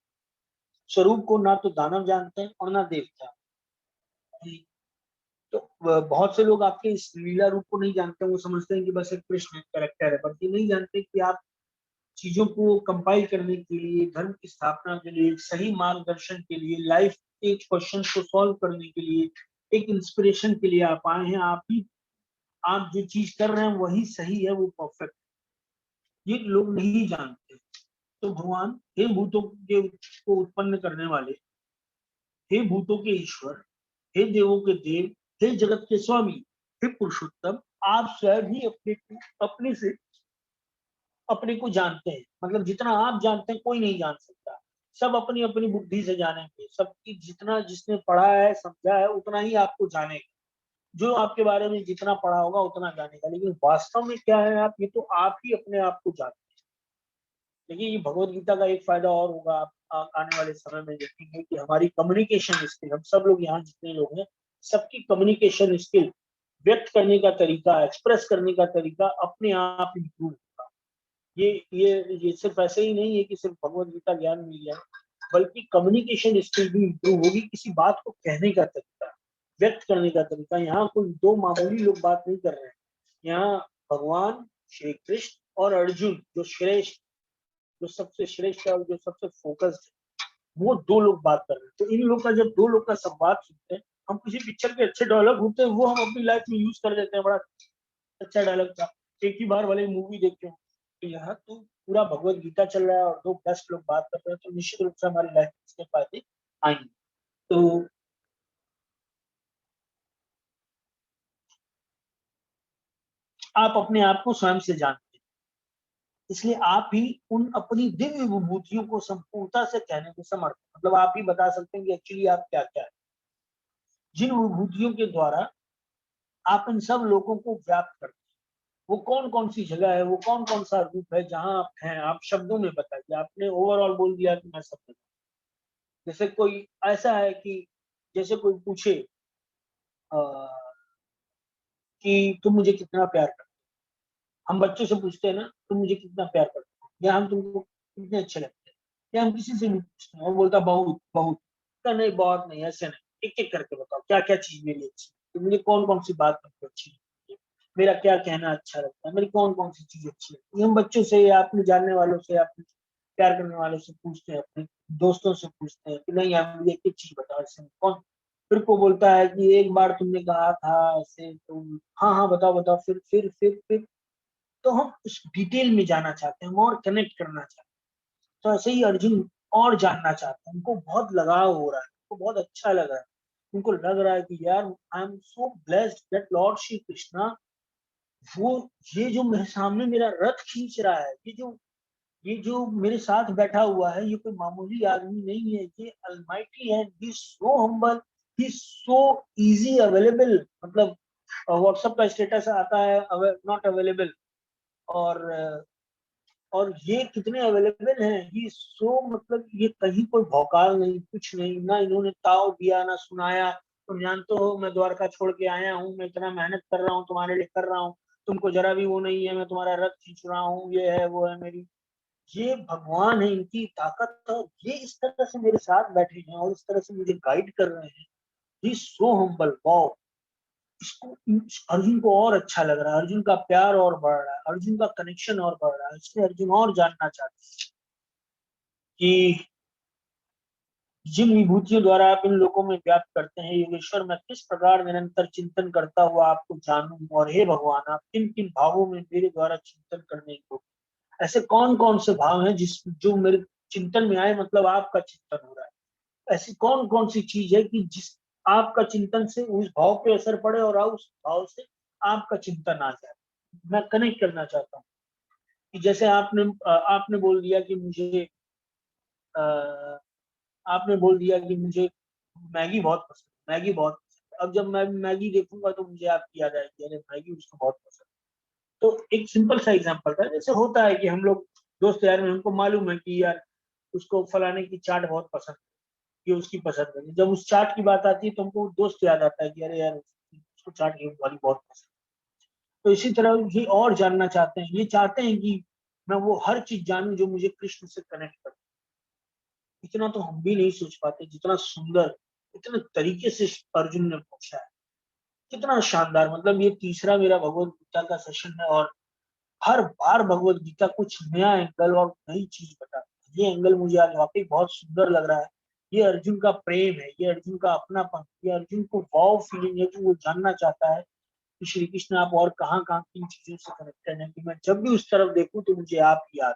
स्वरूप को ना तो दानव जानते हैं और ना देवता। तो बहुत से लोग आपके इस लीला रूप को नहीं जानते हैं, वो समझते हैं कि बस एक कृष्ण कैरेक्टर है, पर ये नहीं जानते कि आप चीजों को कंपाइल करने के लिए, धर्म की स्थापना के लिए, सही मार्गदर्शन के लिए, लाइफ के क्वेश्चन को सॉल्व करने के लिए, एक इंस्पिरेशन के लिए आप आए हैं। आप ही, आप जो चीज कर रहे हैं वही सही है, वो परफेक्ट, ये लोग नहीं जानते। तो भगवान, हे भूतों के को उत्पन्न करने वाले, हे भूतों के ईश्वर, हे देवों के देव, हे जगत के स्वामी, हे पुरुषोत्तम, आप स्वयं ही अपने से अपने को जानते हैं। मतलब जितना आप जानते हैं कोई नहीं जान सकता, सब अपनी अपनी बुद्धि से जानेंगे। सबकी जितना जिसने पढ़ा है समझा है उतना ही आपको जानेगा, जो आपके बारे में जितना पढ़ा होगा उतना जानेगा, लेकिन वास्तव में क्या है आप, ये तो आप ही अपने आप को जानते हैं। देखिए ये भगवत गीता का एक फायदा और होगा, आप आने वाले समय में देखेंगे कि हमारी कम्युनिकेशन स्किल, हम सब लोग यहाँ जितने लोग हैं सबकी कम्युनिकेशन स्किल, व्यक्त करने का तरीका, एक्सप्रेस करने का तरीका अपने आप इम्प्रूव होगा। ये सिर्फ ऐसे ही नहीं है कि सिर्फ भगवत गीता ज्ञान मिल गया, बल्कि कम्युनिकेशन स्किल भी इम्प्रूव होगी। किसी बात को कहने का तरीका, व्यक्त करने का तरीका, यहाँ कोई दो मामूली लोग बात नहीं कर रहे हैं, यहाँ भगवान श्री कृष्ण और अर्जुन जो श्रेष्ठ, जो सबसे श्रेष्ठ है और जो सबसे फोकस्ड है, वो दो लोग बात कर रहे हैं। तो इन लोग का जब दो लोग का संवाद सुनते हैं, हम किसी पिक्चर के अच्छे डायलॉग होते हैं वो हम अपनी लाइफ में यूज कर देते हैं, बड़ा अच्छा डायलॉग था, एक ही बार वाले मूवी देखते हो। तो यहाँ तो पूरा भगवत गीता चल रहा है और दो बेस्ट लोग बात कर रहे हैं, तो निश्चित रूप से हमारी लाइफ में इसके फायदे आएंगे। तो आप अपने आप को स्वयं से जानते हैं, इसलिए आप ही उन अपनी दिव्य विभूतियों को संपूर्णता से कहने के समर्थ, मतलब आप ही बता सकते हैं कि एक्चुअली आप क्या क्या है, जिन विभूतियों के द्वारा आप इन सब लोगों को व्याप्त करते हैं। वो कौन कौन सी जगह है, वो कौन कौन सा रूप है जहां आप हैं, आप शब्दों में बताइए। आपने ओवरऑल बोल दिया कि मैं सब में। जैसे कोई ऐसा है कि जैसे कोई पूछे कि तुम मुझे कितना प्यार करते हो, हम बच्चों से पूछते हैं ना तुम मुझे कितना प्यार करते हो, या हम तुमको कितने अच्छे लगते हैं, या हम किसी से भी पूछते हैं वो बोलता बहुत बहुत, क्या नहीं बहुत नहीं, ऐसे नहीं, एक एक करके बताओ क्या क्या चीज मेरी अच्छी है, तो मुझे कौन कौन सी बात तुमको अच्छी लगती है, मेरा क्या कहना अच्छा लगता है, मेरी कौन कौन सी चीज अच्छी लगती है। हम बच्चों से या अपने जानने वालों से, अपने प्यार करने वालों से पूछते हैं, अपने दोस्तों से पूछते हैं कि नहीं यार मुझे एक चीज बताओ, ऐसे कौन, फिर को बोलता है कि एक बार तुमने कहा था ऐसे, तुम हाँ हाँ बताओ बताओ, फिर तो हम उस डिटेल में जाना चाहते हैं, हम और कनेक्ट करना चाहते हैं। तो ऐसे ही अर्जुन और जानना चाहते हैं, उनको बहुत लगाव हो रहा है, उनको बहुत अच्छा लग रहा है, उनको लग रहा है कि यार I am so blessed that Lord Shri Krishna, वो ये जो मेरे सामने मेरा रथ खींच रहा है, ये जो मेरे साथ बैठा हुआ है, ये कोई मामूली आदमी नहीं है, ये अलमाइटी है, ही सो हम्बल, ही सो इजी अवेलेबल, मतलब व्हाट्सएप का स्टेटस आता है नॉट अवेलेबल, और ये कितने अवेलेबल हैं, ये सो, मतलब ये कहीं कोई भौकाल नहीं, कुछ नहीं, ना इन्होंने ताव दिया ना सुनाया, तुम जानते हो मैं द्वारका छोड़ के आया हूँ, मैं इतना मेहनत कर रहा हूँ तुम्हारे लिए कर रहा हूँ, तुमको जरा भी वो नहीं है, मैं तुम्हारा रथ खींच रहा हूँ, ये है वो है मेरी, ये भगवान है, इनकी ताकत है, ये इस तरह से मेरे साथ बैठे हैं और इस तरह से मुझे गाइड कर रहे हैं, ये सो हम्बल, वाओ। इसको अर्जुन को और अच्छा लग रहा है, अर्जुन का प्यार और बढ़ रहा है, अर्जुन का कनेक्शन और बढ़ रहा है, इसलिए अर्जुन और जानना चाहते हैं कि जिन विभूतियों द्वारा आप इन लोगों में व्याप्त करते हैं योगेश्वर, मैं किस प्रकार निरंतर चिंतन करता हुआ आपको जानूं, और हे भगवान आप किन किन भावों में मेरे द्वारा चिंतन करने को, ऐसे कौन कौन से भाव हैं जिस जो मेरे चिंतन में आए, मतलब आपका चिंतन हो रहा है, ऐसी कौन कौन सी चीज है कि जिस आपका चिंतन से उस भाव पे असर पड़े और उस भाव से आपका चिंतन आ जाए। मैं कनेक्ट करना चाहता हूँ कि जैसे आपने बोल दिया कि मुझे अ, आपने बोल दिया कि मुझे मैगी बहुत पसंद, मैगी बहुत पसंद, अब जब मैं मैगी देखूंगा तो मुझे आपकी याद आएगी, अरे मैगी उसको बहुत पसंद। तो एक सिंपल सा एग्जांपल था, जैसे होता है कि हम लोग दोस्त यार में हमको मालूम है कि यार उसको फलाने की चाट बहुत पसंद है, ये उसकी पसंद है, जब उस चाट की बात आती है तो हमको दोस्त याद आता है कि अरे यार उसको चाट ये वाली बहुत पसंद है। तो इसी तरह ये और जानना चाहते हैं, ये चाहते हैं कि मैं वो हर चीज जानूं जो मुझे कृष्ण से कनेक्ट कर। इतना तो हम भी नहीं सोच पाते जितना सुंदर, इतने तरीके से अर्जुन ने पूछा है, कितना शानदार। मतलब ये तीसरा मेरा भगवत गीता का सेशन है और हर बार भगवत गीता कुछ नया एंगल और नई चीज बताती है। ये एंगल मुझे आज वाकई बहुत सुंदर लग रहा है। ये अर्जुन का प्रेम है, ये अर्जुन का अपनापन, ये अर्जुन को वाव फीलिंग है कि वो जानना चाहता है कि श्री कृष्ण आप और कहाँ कहाँ किन चीजों से कनेक्टेड है, कि मैं जब भी उस तरफ देखूं तो मुझे आप ही याद,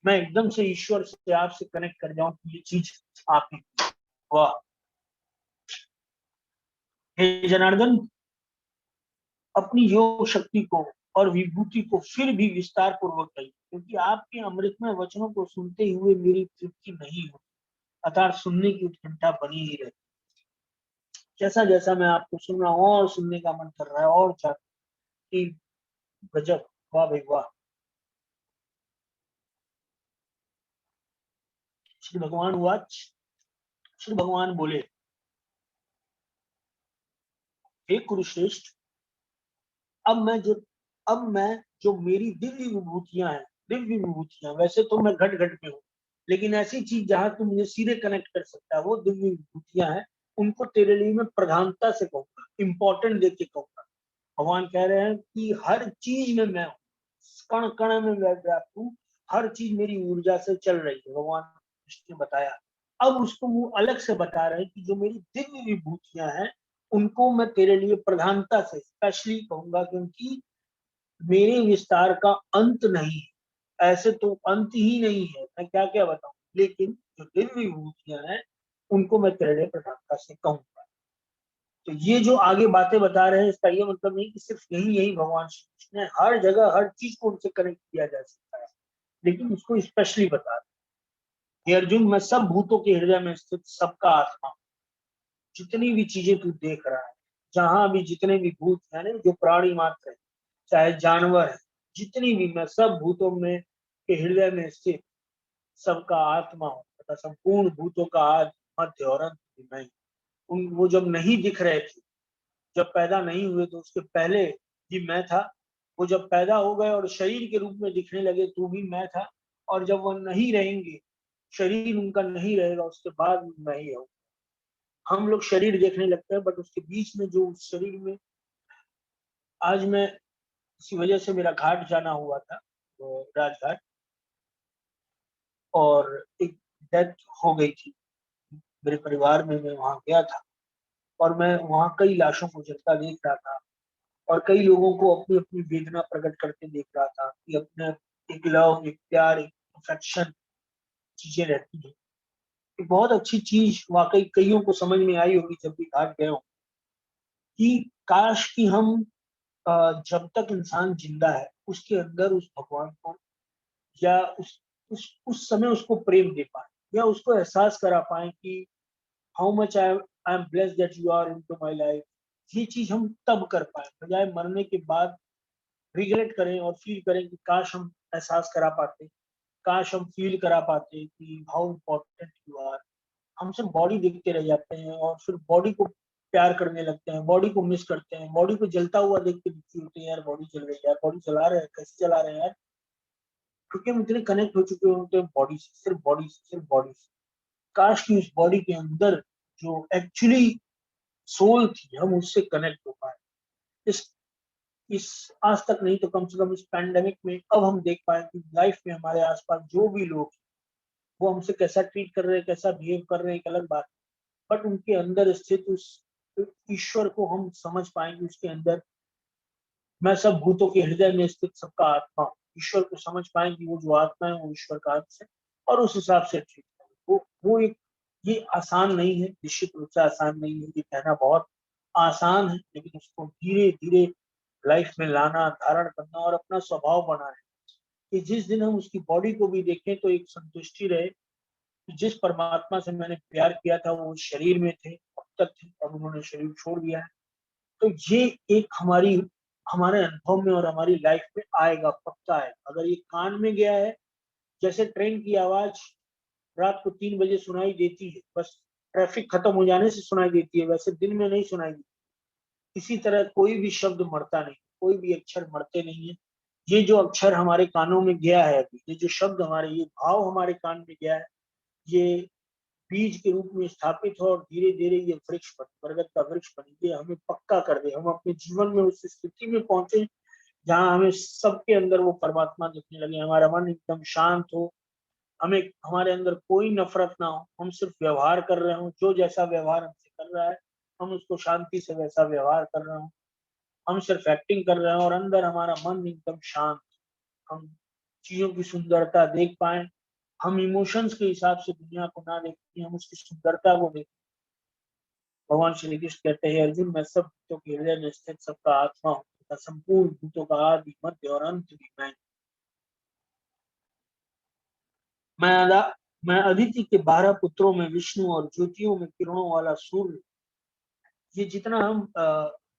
मैं एकदम से ईश्वर से आपसे कनेक्ट कर जाऊं कि ये चीज आप ही, वाह। हे जनार्दन, अपनी योग शक्ति को और विभूति को फिर भी विस्तार पूर्वक कहिए, क्योंकि आपके अमृतमय वचनों को सुनते हुए मेरी तृप्ति नहीं होती, अर्थात सुनने की उत्कंठा बनी ही रहती। जैसा जैसा मैं आपको सुन रहा हूँ और सुनने का मन कर रहा है और कि गजब, वाह भाई वाह। श्री भगवान वाच, श्री भगवान बोले, हे कुरुश्रेष्ठ, अब मैं जो मेरी दिव्य विभूतियां हैं, दिव्य विभूतियां, वैसे तो मैं घट घट में हूँ, लेकिन ऐसी चीज जहां तुम मुझे सीधे कनेक्ट कर सकता है वो दिव्य विभूतियां हैं, उनको तेरे लिए मैं प्रधानता से कहूंगा, इंपॉर्टेंट देके कहूंगा। भगवान कह रहे हैं कि हर चीज में मैं हूँ, कण कण में मैं व्याप्त हूँ, हर चीज मेरी ऊर्जा से चल रही है, भगवान ने बताया। अब उसको वो अलग से बता रहे हैं कि जो मेरी दिव्य विभूतियां हैं उनको मैं तेरे लिए प्रधानता से स्पेशली कहूंगा, क्योंकि मेरे विस्तार का अंत नहीं है, ऐसे तो अंत ही नहीं है, मैं क्या क्या बताऊं, लेकिन जो दिव्य विभूतियां हैं उनको मैं तेरे लिए प्रधानता से कहूंगा। तो ये जो आगे बातें बता रहे हैं इसका ये मतलब नहीं कि सिर्फ यही यही भगवान श्री कृष्ण है, हर जगह हर चीज को उनसे कनेक्ट किया जा सकता है, लेकिन उसको स्पेशली बता रहे हैं। हे अर्जुन, मैं सब भूतों के हृदय में स्थित सबका आत्मा हूं। जितनी भी चीजें तू देख रहा है, जहां भी जितने भी भूत है ना, जो प्राणी मात्र है, चाहे जानवर है, जितनी भी, मैं सब भूतों में के हृदय में स्थित सबका आत्मा हूँ तथा संपूर्ण भूतों का आदि मध्य और अंत भी मैं ही। उन वो जब नहीं दिख रहे थे, जब पैदा नहीं हुए तो उसके पहले भी मैं था, वो जब पैदा हो गए और शरीर के रूप में दिखने लगे तो भी मैं था, और जब वो नहीं रहेंगे, शरीर उनका नहीं रहेगा, उसके बाद भी मैं ही हूँ। हम लोग शरीर देखने लगते हैं, बट उसके बीच में जो उस शरीर में, आज मैं इसी वजह से मेरा घाट जाना हुआ था, तो राजघाट, और एक डेथ हो गई थी मेरे परिवार में, मैं वहां गया था और मैं वहां कई लाशों को जलता देख रहा था और कई लोगों को अपनी अपनी वेदना प्रकट करते देख रहा था कि अपने एक लव, एक प्यार, एक अफेक्शन चीजें रहती है। एक बहुत अच्छी चीज वाकई कईयों को समझ में आई होगी जब भी घाट गए हो, कि काश कि हम जब तक इंसान जिंदा है उसके अंदर उस भगवान को, या उस समय उसको प्रेम दे पाए, या उसको एहसास करा पाए कि how much I am blessed that you are into my life. ये चीज हम तब कर पाए, बजाय मरने के बाद रिग्रेट करें और फील करें कि काश हम एहसास करा पाते, काश हम फील करा पाते कि हाउ इम्पोर्टेंट यू आर। हम सिर्फ बॉडी देखते रह जाते हैं और फिर बॉडी को प्यार करने लगते हैं, बॉडी को मिस करते हैं, बॉडी को जलता हुआ देख के दुखी होते हैं, यार बॉडी जल रही है, यार बॉडी चला रहे हैं, कैसे चला रहे हैं यार, क्योंकि हम इतने कनेक्ट हो चुके होते हैं बॉडी से, सिर्फ बॉडी से, सिर्फ बॉडी से। काश कि उस बॉडी के अंदर जो एक्चुअली सोल थी, हम उससे कनेक्ट हो पाए। इस इस आज तक नहीं तो कम से कम इस पैंडेमिक में अब हम देख पाए कि लाइफ में हमारे आसपास जो भी लोग, वो हमसे कैसा ट्रीट कर रहे हैं, कैसा बिहेव कर रहे हैं, एक अलग बात, बट उनके अंदर स्थित उस ईश्वर को हम समझ पाएंगे, उसके अंदर मैं सब भूतों के हृदय में स्थित सबका आत्मा हूँ, ईश्वर को समझ पाएंगे, वो जो आत्मा है वो ईश्वर का अंश है, और उस हिसाब से ट्रीट करें। वो एक, ये आसान नहीं है, निश्चित रूप से आसान नहीं है, ये कहना बहुत आसान है, लेकिन उसको धीरे धीरे लाइफ में लाना, धारण करना और अपना स्वभाव बनाना है, कि जिस दिन हम उसकी बॉडी को भी देखें तो एक संतुष्टि रहे कि जिस परमात्मा से मैंने प्यार किया था वो शरीर में थे, अब तक थे, अब उन्होंने शरीर छोड़ दिया है। तो ये एक हमारे अनुभव में और हमारी लाइफ में आएगा, पक्का है। अगर ये कान में गया है, जैसे ट्रेन की आवाज रात को 3 बजे सुनाई देती है, बस ट्रैफिक खत्म हो जाने से सुनाई देती है, वैसे दिन में नहीं सुनाई देती। इसी तरह कोई भी शब्द मरता नहीं, कोई भी अक्षर मरते नहीं है। ये जो अक्षर हमारे कानों में गया है अभी, ये जो शब्द हमारे, ये भाव हमारे कान में गया है, ये बीज के रूप में स्थापित हो और धीरे धीरे ये वृक्ष बने, बरगद का वृक्ष बने, ये हमें पक्का कर दे, हम अपने जीवन में उस स्थिति में पहुंचे जहां हमें सबके अंदर वो परमात्मा दिखने लगे, हमारा मन एकदम शांत हो, हमें हमारे अंदर कोई नफरत ना हो, हम सिर्फ व्यवहार कर रहे हो, जो जैसा व्यवहार हमसे कर रहा है हम उसको शांति से वैसा व्यवहार कर रहे हो, हम सिर्फ एक्टिंग कर रहे हैं और अंदर हमारा मन एकदम शांत, हम चीजों की सुंदरता देख पाए, हम इमोशंस के हिसाब से दुनिया को ना देखें, हम उसकी सुंदरता को देखें। भगवान श्री कृष्ण कहते हैं अर्जुन, मैं सब भूतों के हृदय में स्थित सबका आत्मा हूँ तथा संपूर्ण भूतों का आदि मध्य और अंत भी मैं अदिति के 12 पुत्रों में विष्णु और ज्योतियों में किरणों वाला सूर्य। ये जितना हम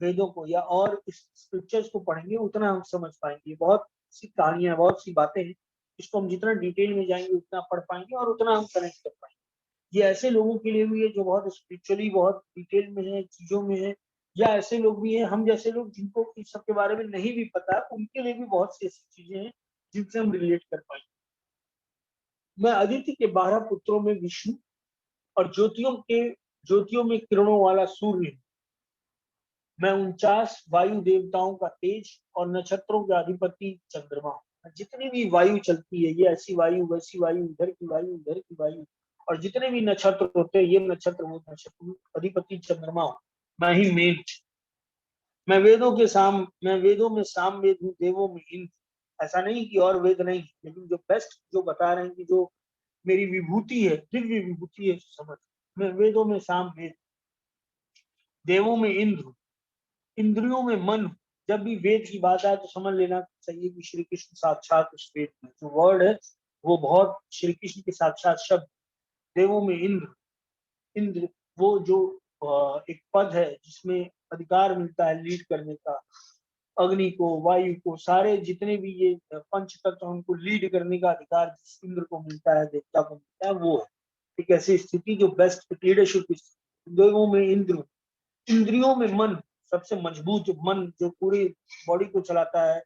वेदों को या और इस स्क्रिप्चर्स को पढ़ेंगे उतना हम समझ पाएंगे। बहुत सी कहानियां, बहुत सी बातें हैं, इसको हम जितना डिटेल में जाएंगे उतना पढ़ पाएंगे और उतना हम कनेक्ट कर पाएंगे। ये ऐसे लोगों के लिए भी है जो बहुत स्पिरिचुअली बहुत डिटेल में है, चीजों में है, या ऐसे लोग भी हैं हम जैसे लोग जिनको इस सब के बारे में नहीं भी पता, उनके लिए भी बहुत सी ऐसी चीजें हैं जिनसे हम रिलेट कर पाएंगे। मैं अदिति के 12 पुत्रों में विष्णु और ज्योतियों में किरणों वाला सूर्य हूँ। मैं 49 वायु देवताओं का तेज और नक्षत्रों का अधिपति चंद्रमा हूँ। जितनी भी वायु चलती है, ये ऐसी वायु वैसी वायु, इधर की वायु उधर की वायु, और जितने भी नक्षत्र होते हैं, ये नक्षत्र वो नक्षत्र, अधिपति चंद्रमा हूँ। मैं ही मेन। मैं वेदों में साम वेद हूँ, देवों में इंद्र। ऐसा नहीं कि और वेद नहीं, लेकिन जो बेस्ट जो बता रहे हैं कि जो मेरी विभूति है, दिव्य विभूति है, समझ। मैं वेदों में साम वेद, देवों में इंद्र, इंद्रियों में मन। जब भी वेद की बात आए तो समझ लेना चाहिए कि श्री कृष्ण साक्षात उस वेद में जो वर्ड है वो बहुत श्री कृष्ण के साक्षात शब्द। देवों में इंद्र, इंद्र वो जो एक पद है जिसमें अधिकार मिलता है लीड करने का, अग्नि को, वायु को, सारे जितने भी ये पंच तत्व उनको लीड करने का अधिकार जिस इंद्र को मिलता है, देवता को मिलता है, वो है एक ऐसी स्थिति जो बेस्ट लीडरशिप। देवों में इंद्र, इंद्रियों में मन, सबसे मजबूत मन जो पूरी बॉडी को चलाता है,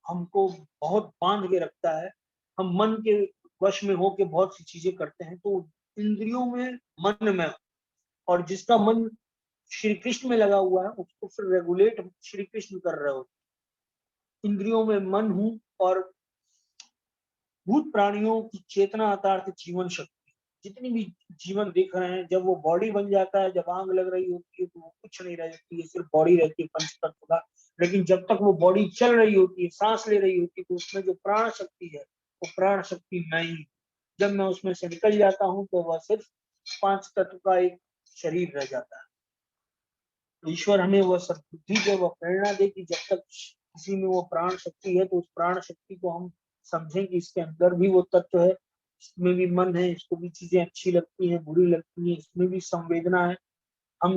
हमको बहुत बांध के रखता है, हम मन के वश में होके बहुत सी चीजें करते हैं। तो इंद्रियों में, मन में, और जिसका मन श्री कृष्ण में लगा हुआ है उसको फिर रेगुलेट श्री कृष्ण कर रहे हो। इंद्रियों में मन हूं और भूत प्राणियों की चेतना आधारित जीवन शक्ति। जितनी भी जीवन देख रहे हैं, जब वो बॉडी बन जाता है, जब आग लग रही होती है तो वो कुछ नहीं रह जाती है, सिर्फ बॉडी रहती है पंच तत्व का। लेकिन जब तक वो बॉडी चल रही होती है, सांस ले रही होती है, तो उसमें जो प्राण शक्ति है वो प्राण शक्ति मैं ही। जब मैं उसमें से निकल जाता हूँ तो वह सिर्फ पांच तत्व का एक शरीर रह जाता है। ईश्वर हमें वह सद्बुद्धि दे, वह प्रेरणा दे कि जब तक किसी में वो प्राण शक्ति है तो उस प्राण शक्ति को हम समझें कि इसके अंदर भी वो तत्व है, इसमें भी मन है, इसको भी चीजें अच्छी लगती हैं, बुरी लगती हैं, इसमें भी संवेदना है। हम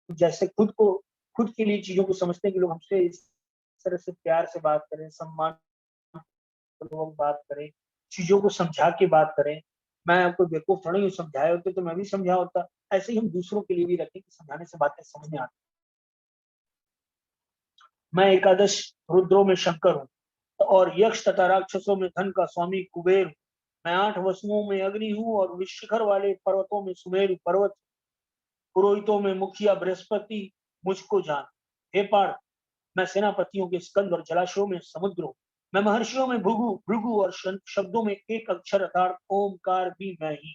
जैसे खुद के लिए चीजों को समझते हैं कि लोग हमसे इस तरह से प्यार से बात करें, सम्मान पूर्वक बात करें, चीजों को समझा के बात करें। मैं आपको बेवकूफ थोड़ी हूँ, समझाए होते तो मैं भी समझा होता। ऐसे ही हम दूसरों के लिए भी रखें कि समझाने से बातें समझ में आती। मैं एकादश रुद्रों में शंकर हूँ और यक्ष तथा राक्षसों में धन का स्वामी कुबेर हूँ। मैं 8 वसुओं में अग्नि हूँ और विशिखर वाले पर्वतों में सुमेरु पर्वत, पुरोहितों में मुखिया बृहस्पति मुझको जान। हे पार्थ, मैं सेनापतियों के स्कंद और जलाशयों में समुद्र हूँ। मैं महर्षियों में भृगु भृगु और शब्दों में एक अक्षर अर्थात ओमकार भी मैं ही।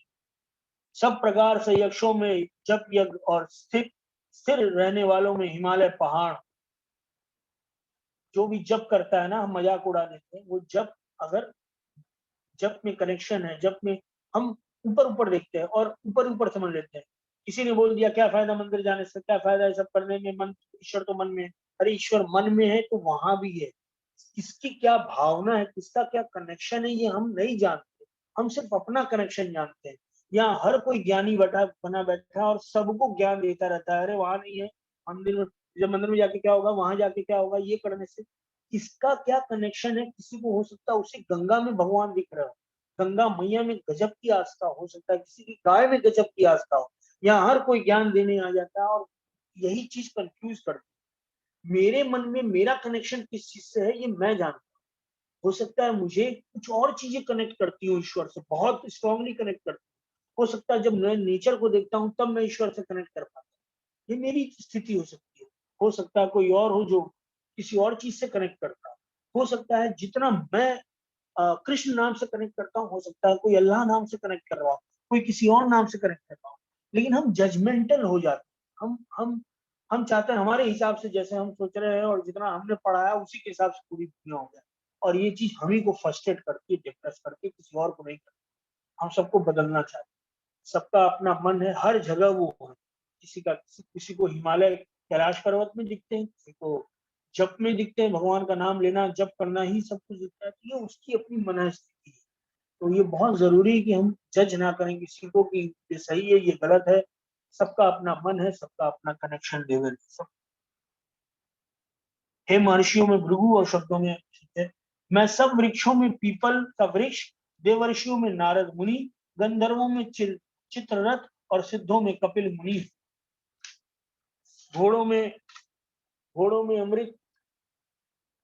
सब प्रकार से यक्षों में जप यज्ञ और स्थिर रहने वालों में हिमालय पहाड़। जो भी जप करता है ना, हम मजाक उड़ा देते हैं, वो जप अगर जप में कनेक्शन है, जप में हम ऊपर ऊपर देखते हैं और ऊपर ऊपर समझ लेते हैं। किसी ने बोल दिया क्या फायदा मंदिर जाने से, क्या फायदा है सब करने में, मन ईश्वर तो मन में है। अरे ईश्वर मन में है तो वहां भी है। किसकी क्या भावना है, किसका क्या कनेक्शन है, ये हम नहीं जानते। हम सिर्फ अपना कनेक्शन जानते हैं। यहाँ हर कोई ज्ञानी बना बैठा है और सबको ज्ञान देता रहता है। अरे वहां नहीं है मंदिर में, जब मंदिर में जाके क्या होगा, वहां जाके क्या होगा, ये करने से किसका क्या कनेक्शन है। किसी को हो सकता है उसी गंगा में भगवान दिख रहा हो, गंगा मैया में गजब की आस्था हो सकता है, किसी की गाय में गजब की आस्था हो। यहाँ हर कोई ज्ञान देने आ जाता है और यही चीज कंफ्यूज करती है। मेरे मन में मेरा कनेक्शन किस चीज से है ये मैं जानता हूँ। हो सकता है मुझे कुछ और चीजें कनेक्ट करती हूँ ईश्वर से, बहुत स्ट्रांगली कनेक्ट करती हूँ। हो सकता है जब मैं नेचर को देखता हूँ तब मैं ईश्वर से कनेक्ट कर पाता हूँ। ये मेरी स्थिति हो सकती है। हो सकता है कोई और हो जो किसी और चीज से कनेक्ट करता है। हो सकता है जितना मैं कृष्ण नाम से कनेक्ट करता हूँ, हो सकता है कोई अल्लाह नाम से कनेक्ट कर रहा हो, कोई किसी और नाम से कनेक्ट कर रहा हो। लेकिन हम जजमेंटल हो जाते हैं। हम चाहते हैं हमारे हिसाब से जैसे हम सोच रहे हैं और जितना हमने पढ़ा है उसी के हिसाब से पूरी दुनिया हो जाए। और ये चीज हम ही को फ्रस्ट्रेट करती है, डिप्रेस करती है, किसी और को नहीं करती। हम सबको बदलना चाहते हैं। सबका अपना मन है, हर जगह वो है। किसी को हिमालय कैलाश पर्वत में दिखते हैं, किसी को जप में दिखते हैं, भगवान का नाम लेना जप करना ही सब कुछ दिखता है। तो ये उसकी अपनी मन स्थिति है। तो ये बहुत जरूरी है कि हम जज ना करें किसी को कि ये सही है ये गलत है। सबका अपना मन है, सबका अपना कनेक्शन लेवल है। हे महर्षियों में भृगु और शब्दों में है। मैं सब वृक्षों में पीपल का वृक्ष, देवर्षियों में नारद मुनि, गंधर्वों में चित्ररथ और सिद्धों में कपिल मुनि। घोड़ों में घोड़ों में अमृत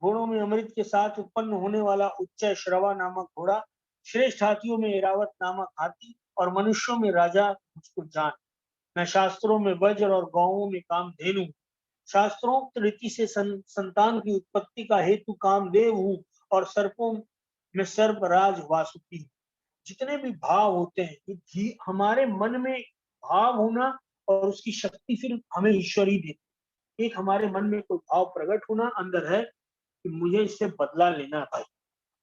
घोड़ों में अमृत के साथ उत्पन्न होने वाला उच्चय श्रवा नामक घोड़ा, श्रेष्ठ हाथियों में ऐरावत नामक हाथी और मनुष्यों में राजा मुझको जान। मैं शास्त्रों में वज्र और गौओं में कामधेनु, शास्त्रोक्त रीति से संतान की उत्पत्ति का हेतु कामदेव हूँ और सर्पों में सर्पराज वासुकी। जितने भी भाव होते हैं ये हमारे मन में भाव होना और उसकी शक्ति फिर हमें ईश्वर ही देती। एक हमारे मन में कोई भाव प्रकट होना अंदर है कि मुझे इससे बदला लेना है भाई।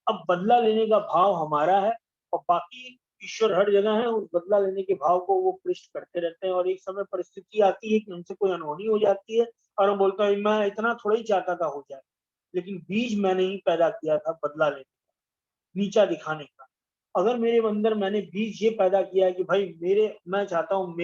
अब बदला लेने का भाव हमारा है और बाकी ईश्वर हर जगह है। उस बदला लेने के भाव को वो पृष्ठ करते रहते हैं और एक समय परिस्थिति आती है कि हमसे कोई अनहोनी हो जाती है और हम बोलते हैं मैं इतना थोड़ा ही चाहता था हो जाए, लेकिन बीज मैंने ही पैदा किया था बदला लेने का, नीचा दिखाने का। अगर मेरे अंदर मैंने बीज ये पैदा किया है कि भाई मैं चाहता हूँ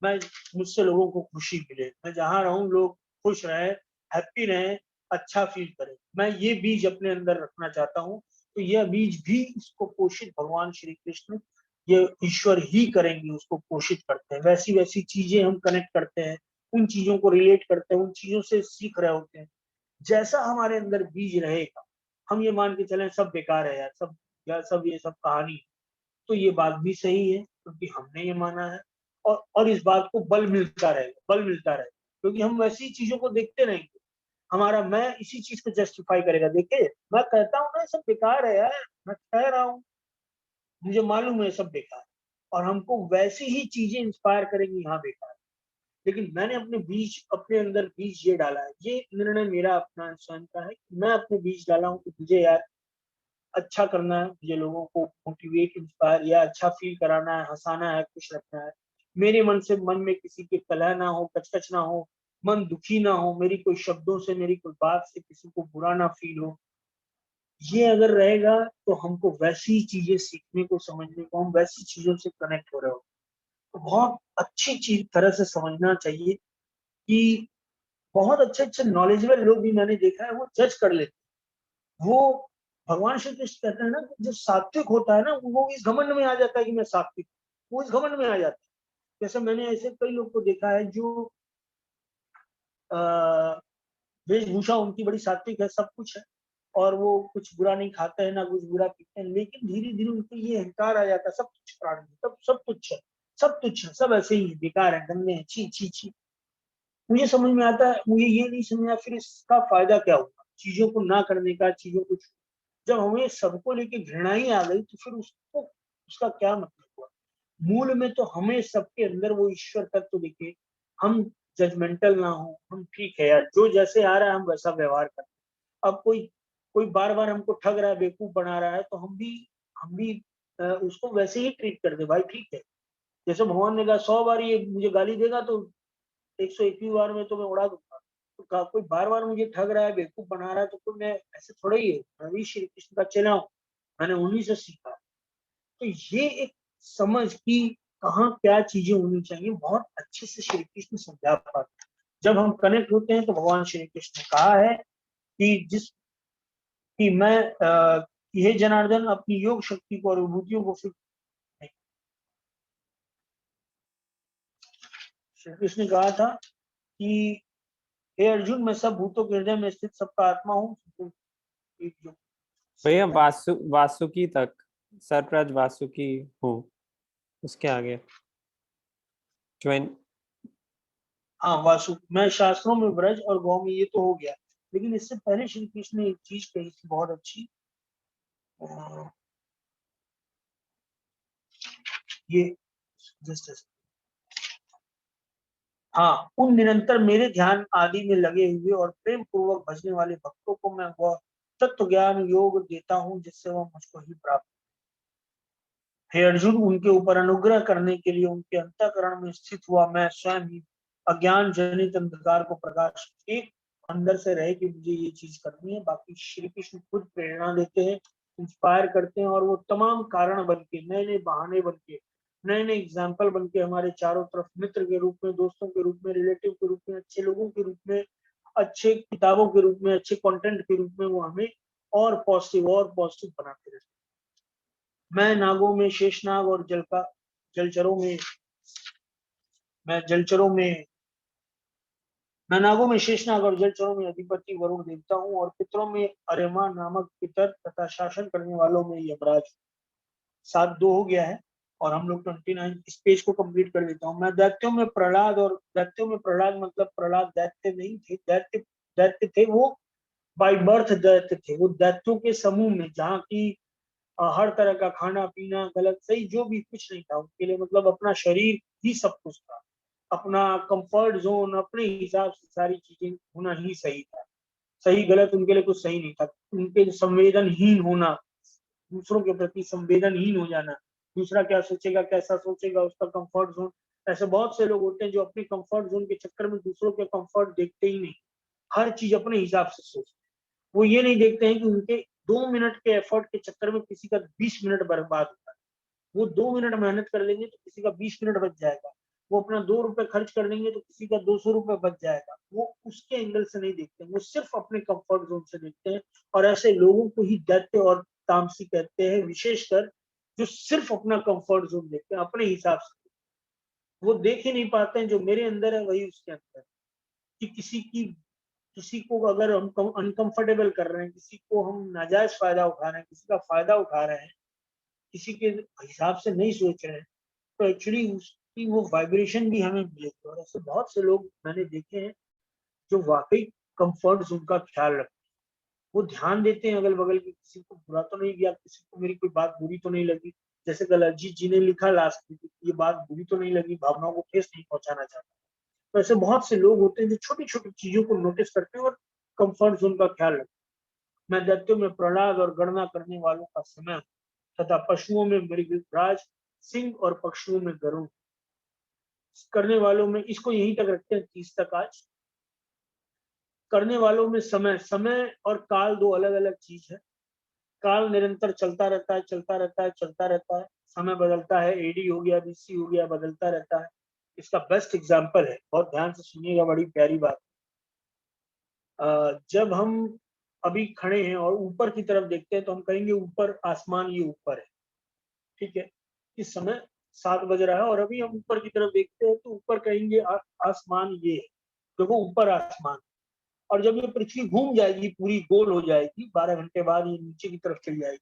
मैं मुझसे लोगों को खुशी मिले, मैं जहां रहूं लोग खुश रहे, हैप्पी रहे, अच्छा फील करें, मैं ये बीज अपने अंदर रखना चाहता हूँ। तो यह बीज भी इसको पोषित भगवान श्री कृष्ण ये ईश्वर ही करेंगे, उसको पोषित करते हैं। वैसी वैसी चीजें हम कनेक्ट करते हैं, उन चीजों को रिलेट करते हैं, उन चीजों से सीख रहे होते हैं। जैसा हमारे अंदर बीज रहेगा, हम ये मान के चलें सब बेकार है यार सब ये सब कहानी, तो ये बात भी सही है क्योंकि हमने ये माना है। और इस बात को बल मिलता रहेगा क्योंकि हम वैसी चीजों को देखते रहेंगे। हमारा मैं इसी चीज को जस्टिफाई करेगा, देखिए मैं कहता हूँ ना सब बेकार है यार, मैं कह रहा हूँ, मुझे मालूम है सब बेकार है, और हमको वैसी ही चीजें इंस्पायर करेंगी यहाँ बेकार है। लेकिन मैंने अपने अंदर बीज ये डाला है, ये निर्णय मेरा अपना स्वयं का है कि मैं अपने बीज डाला हूँ कि मुझे यार अच्छा करना है, मुझे लोगों को मोटिवेट इंस्पायर या अच्छा फील कराना है, हंसाना है, खुश रखना है। मेरे मन में किसी की कलह ना हो, कचकच ना हो, मन दुखी ना हो, मेरी कोई शब्दों से मेरी कोई बात से किसी को बुरा ना फील हो। ये अगर रहेगा तो हमको वैसी चीजें सीखने को समझने को, हम वैसी चीजों से कनेक्ट हो रहे हो। तो बहुत अच्छी चीज तरह से समझना चाहिए कि बहुत अच्छे अच्छे नॉलेजेबल लोग भी मैंने देखा है वो जज कर लेते हैं। वो भगवान श्री कृष्ण कहते हैं ना जो सात्विक होता है ना वो इस घमंड में आ जाता है कि मैं सात्विक, वो इस घमंड में आ जाता है। जैसे मैंने ऐसे कई लोग को देखा है जो वेशभूषा उनकी बड़ी सात्विक है, सब कुछ है, और वो कुछ बुरा नहीं खाते हैं ना कुछ बुरा पीते हैं, लेकिन धीरे धीरे उनको ये अहंकार आ जाता है सब कुछ प्राणी सब कुछ है, सब तुच्छ है, सब ऐसे ही बेकार है, गंदे हैं, छी छी छी। मुझे समझ में आता है, मुझे ये नहीं समझ में फिर इसका फायदा क्या होगा चीजों को ना करने का, चीजों को जब हमें सबको लेके घृणा ही आ गई तो फिर उसको उसका क्या मतलब हुआ। मूल में तो हमें सबके अंदर वो ईश्वर तत्व दिखे, हम जजमेंटल ना हो, हम ठीक है यार जो जैसे आ रहा है हम वैसा व्यवहार करते हैं। अब कोई कोई बार बार हमको ठग रहा है, बेवकूफ बना रहा है, तो हम भी उसको वैसे ही ट्रीट कर दे भाई, ठीक है। जैसे भगवान ने कहा 100 बार ये मुझे गाली देगा तो 101वीं बार में तो मैं उड़ा दूंगा। तो कोई बार बार मुझे ठग रहा है, बेवकूफ बना रहा है, तो कोई मैं ऐसे थोड़ा ही है, मैं भी श्री कृष्ण का चेला हूँ, मैंने उन्हीं से सीखा। तो ये एक समझ की कहाँ क्या चीजें होनी चाहिए बहुत अच्छे से श्री कृष्ण समझा पाते। जब हम कनेक्ट होते हैं तो भगवान श्री कृष्ण ने कहा है कि जिस कि मैं हे जनार्दन अपनी योग शक्ति को और विभूतियों को फिर श्री कृष्ण ने कहा था कि हे अर्जुन मैं सब भूतों के हृदय में स्थित सबका आत्मा हूँ। जो भैया वासुकी तक, सरप्राज वासुकी हूँ, उसके आगे 20। हाँ वासु मैं शास्त्रों में ब्रज और गौ में, ये तो हो गया, लेकिन इससे पहले श्री कृष्ण ने एक चीज कही थी बहुत अच्छी। ये जस्ट हाँ उन निरंतर मेरे ध्यान आदि में लगे हुए और प्रेम पूर्वक भजने वाले भक्तों को मैं वह तत्व ज्ञान योग देता हूँ जिससे वह मुझको ही प्राप्त हे अर्जुन, उनके ऊपर अनुग्रह करने के लिए उनके अंतःकरण में स्थित हुआ मैं स्वयं ही अज्ञान जनित अंधकार को प्रकाश एक अंदर से रहे कि मुझे ये चीज करनी है। बाकी श्री कृष्ण खुद प्रेरणा देते हैं, इंस्पायर करते हैं, और वो तमाम कारण बन के, नए नए बहाने बन के, नए नए एग्जाम्पल बन के हमारे चारों तरफ मित्र के रूप में, दोस्तों के रूप में, रिलेटिव के रूप में, अच्छे लोगों के रूप में, अच्छे किताबों के रूप में, अच्छे कंटेंट के रूप में वो हमें और पॉजिटिव बनाते रहते हैं। मैं नागों में शेषनाग और जलचरों में मैं जलचरों में मैं नागों में शेषनाग और जलचरों में अधिपति वरुण देवता हूँ, और पितरों में अरेमा नामक पितर तथा शासन करने वालों में यमराज। 7-2 हो गया है और हम लोग 29 इस पेज को कंप्लीट कर देता हूँ। मैं दैत्यों में प्रहलाद मतलब प्रहलाद दैत्य नहीं थे, दैत्य थे वो, बाय बर्थ दैत्य थे। वो दैत्यों के समूह में, जहाँ की हर तरह का खाना पीना गलत सही जो भी कुछ नहीं था उनके लिए, मतलब अपना शरीर ही सब कुछ था, अपना कंफर्ट जोन, अपने हिसाब से सारी चीजें होना ही सही था। सही गलत उनके लिए कुछ सही नहीं था। उनके संवेदनहीन होना, दूसरों के प्रति संवेदनहीन हो जाना, दूसरा क्या सोचेगा, कैसा सोचेगा, उसका कंफर्ट जोन। ऐसे बहुत से लोग होते हैं जो अपने कंफर्ट जोन के चक्कर में दूसरों के कंफर्ट देखते ही नहीं, हर चीज अपने हिसाब से सोचते हैं। वो ये नहीं देखते हैं कि उनके 2 मिनट के एफर्ट के चक्कर में किसी का 20 मिनट बर्बाद होता है। वो 2 मिनट मेहनत कर लेंगे तो किसी का 20 मिनट बच जाएगा। वो अपना 2 रुपए खर्च कर देंगे तो किसी का 200 रुपए बच जाएगा। वो उसके एंगल से नहीं देखते, वो सिर्फ अपने कंफर्ट जोन से देखते हैं। और ऐसे लोगों को ही दैत्य और तामसी कहते हैं, विशेषकर जो सिर्फ अपना कंफर्ट जोन देखते हैं, अपने हिसाब से। वो देख ही नहीं पाते हैं जो मेरे अंदर है वही उसके अंदर है। कि किसी को अगर हम अनकंफर्टेबल कर रहे हैं, किसी को हम नाजायज फायदा उठा रहे हैं, किसी का फायदा उठा रहे हैं, किसी के हिसाब से नहीं सोच रहे हैं, तो एक्चुअली उसकी वो वाइब्रेशन भी हमें मिलेगी। और ऐसे बहुत से लोग मैंने देखे हैं जो वाकई कंफर्ट जोन का ख्याल रखते हैं। वो ध्यान देते हैं अगल बगल की, किसी को बुरा तो नहीं किया, किसी को मेरी कोई बात बुरी तो नहीं लगी। जैसे कल अजीत जी ने लिखा लास्ट में, ये बात बुरी तो नहीं लगी, भावनाओं को ठेस नहीं पहुंचाना चाहता। तो ऐसे बहुत से लोग होते हैं जो छोटी छोटी चीजों को नोटिस करते हैं और कंफर्ट जोन का ख्याल रखते हैं। मैं दैत्यों में प्रहलाद और गणना करने वालों का समय तथा पशुओं में मृगराज, सिंह और पक्षियों में गरुड़। करने वालों में, इसको यहीं तक रखते हैं 30 तक आज। करने वालों में समय और काल दो अलग अलग चीज है। काल निरंतर चलता रहता है, चलता रहता है, चलता रहता है। समय बदलता है, एडी हो गया, बीसी हो गया, बदलता रहता है। इसका बेस्ट एग्जाम्पल है, बहुत ध्यान से सुनिएगा, बड़ी प्यारी बात। जब हम अभी खड़े हैं और ऊपर की तरफ देखते हैं तो हम कहेंगे ऊपर आसमान, ये ऊपर है, ठीक है। इस समय 7 बज रहा है और अभी हम ऊपर की तरफ देखते हैं तो ऊपर कहेंगे आसमान ये है। देखो ऊपर आसमान। और जब ये पृथ्वी घूम जाएगी, पूरी गोल हो जाएगी, 12 घंटे बाद ये नीचे की तरफ चली जाएगी,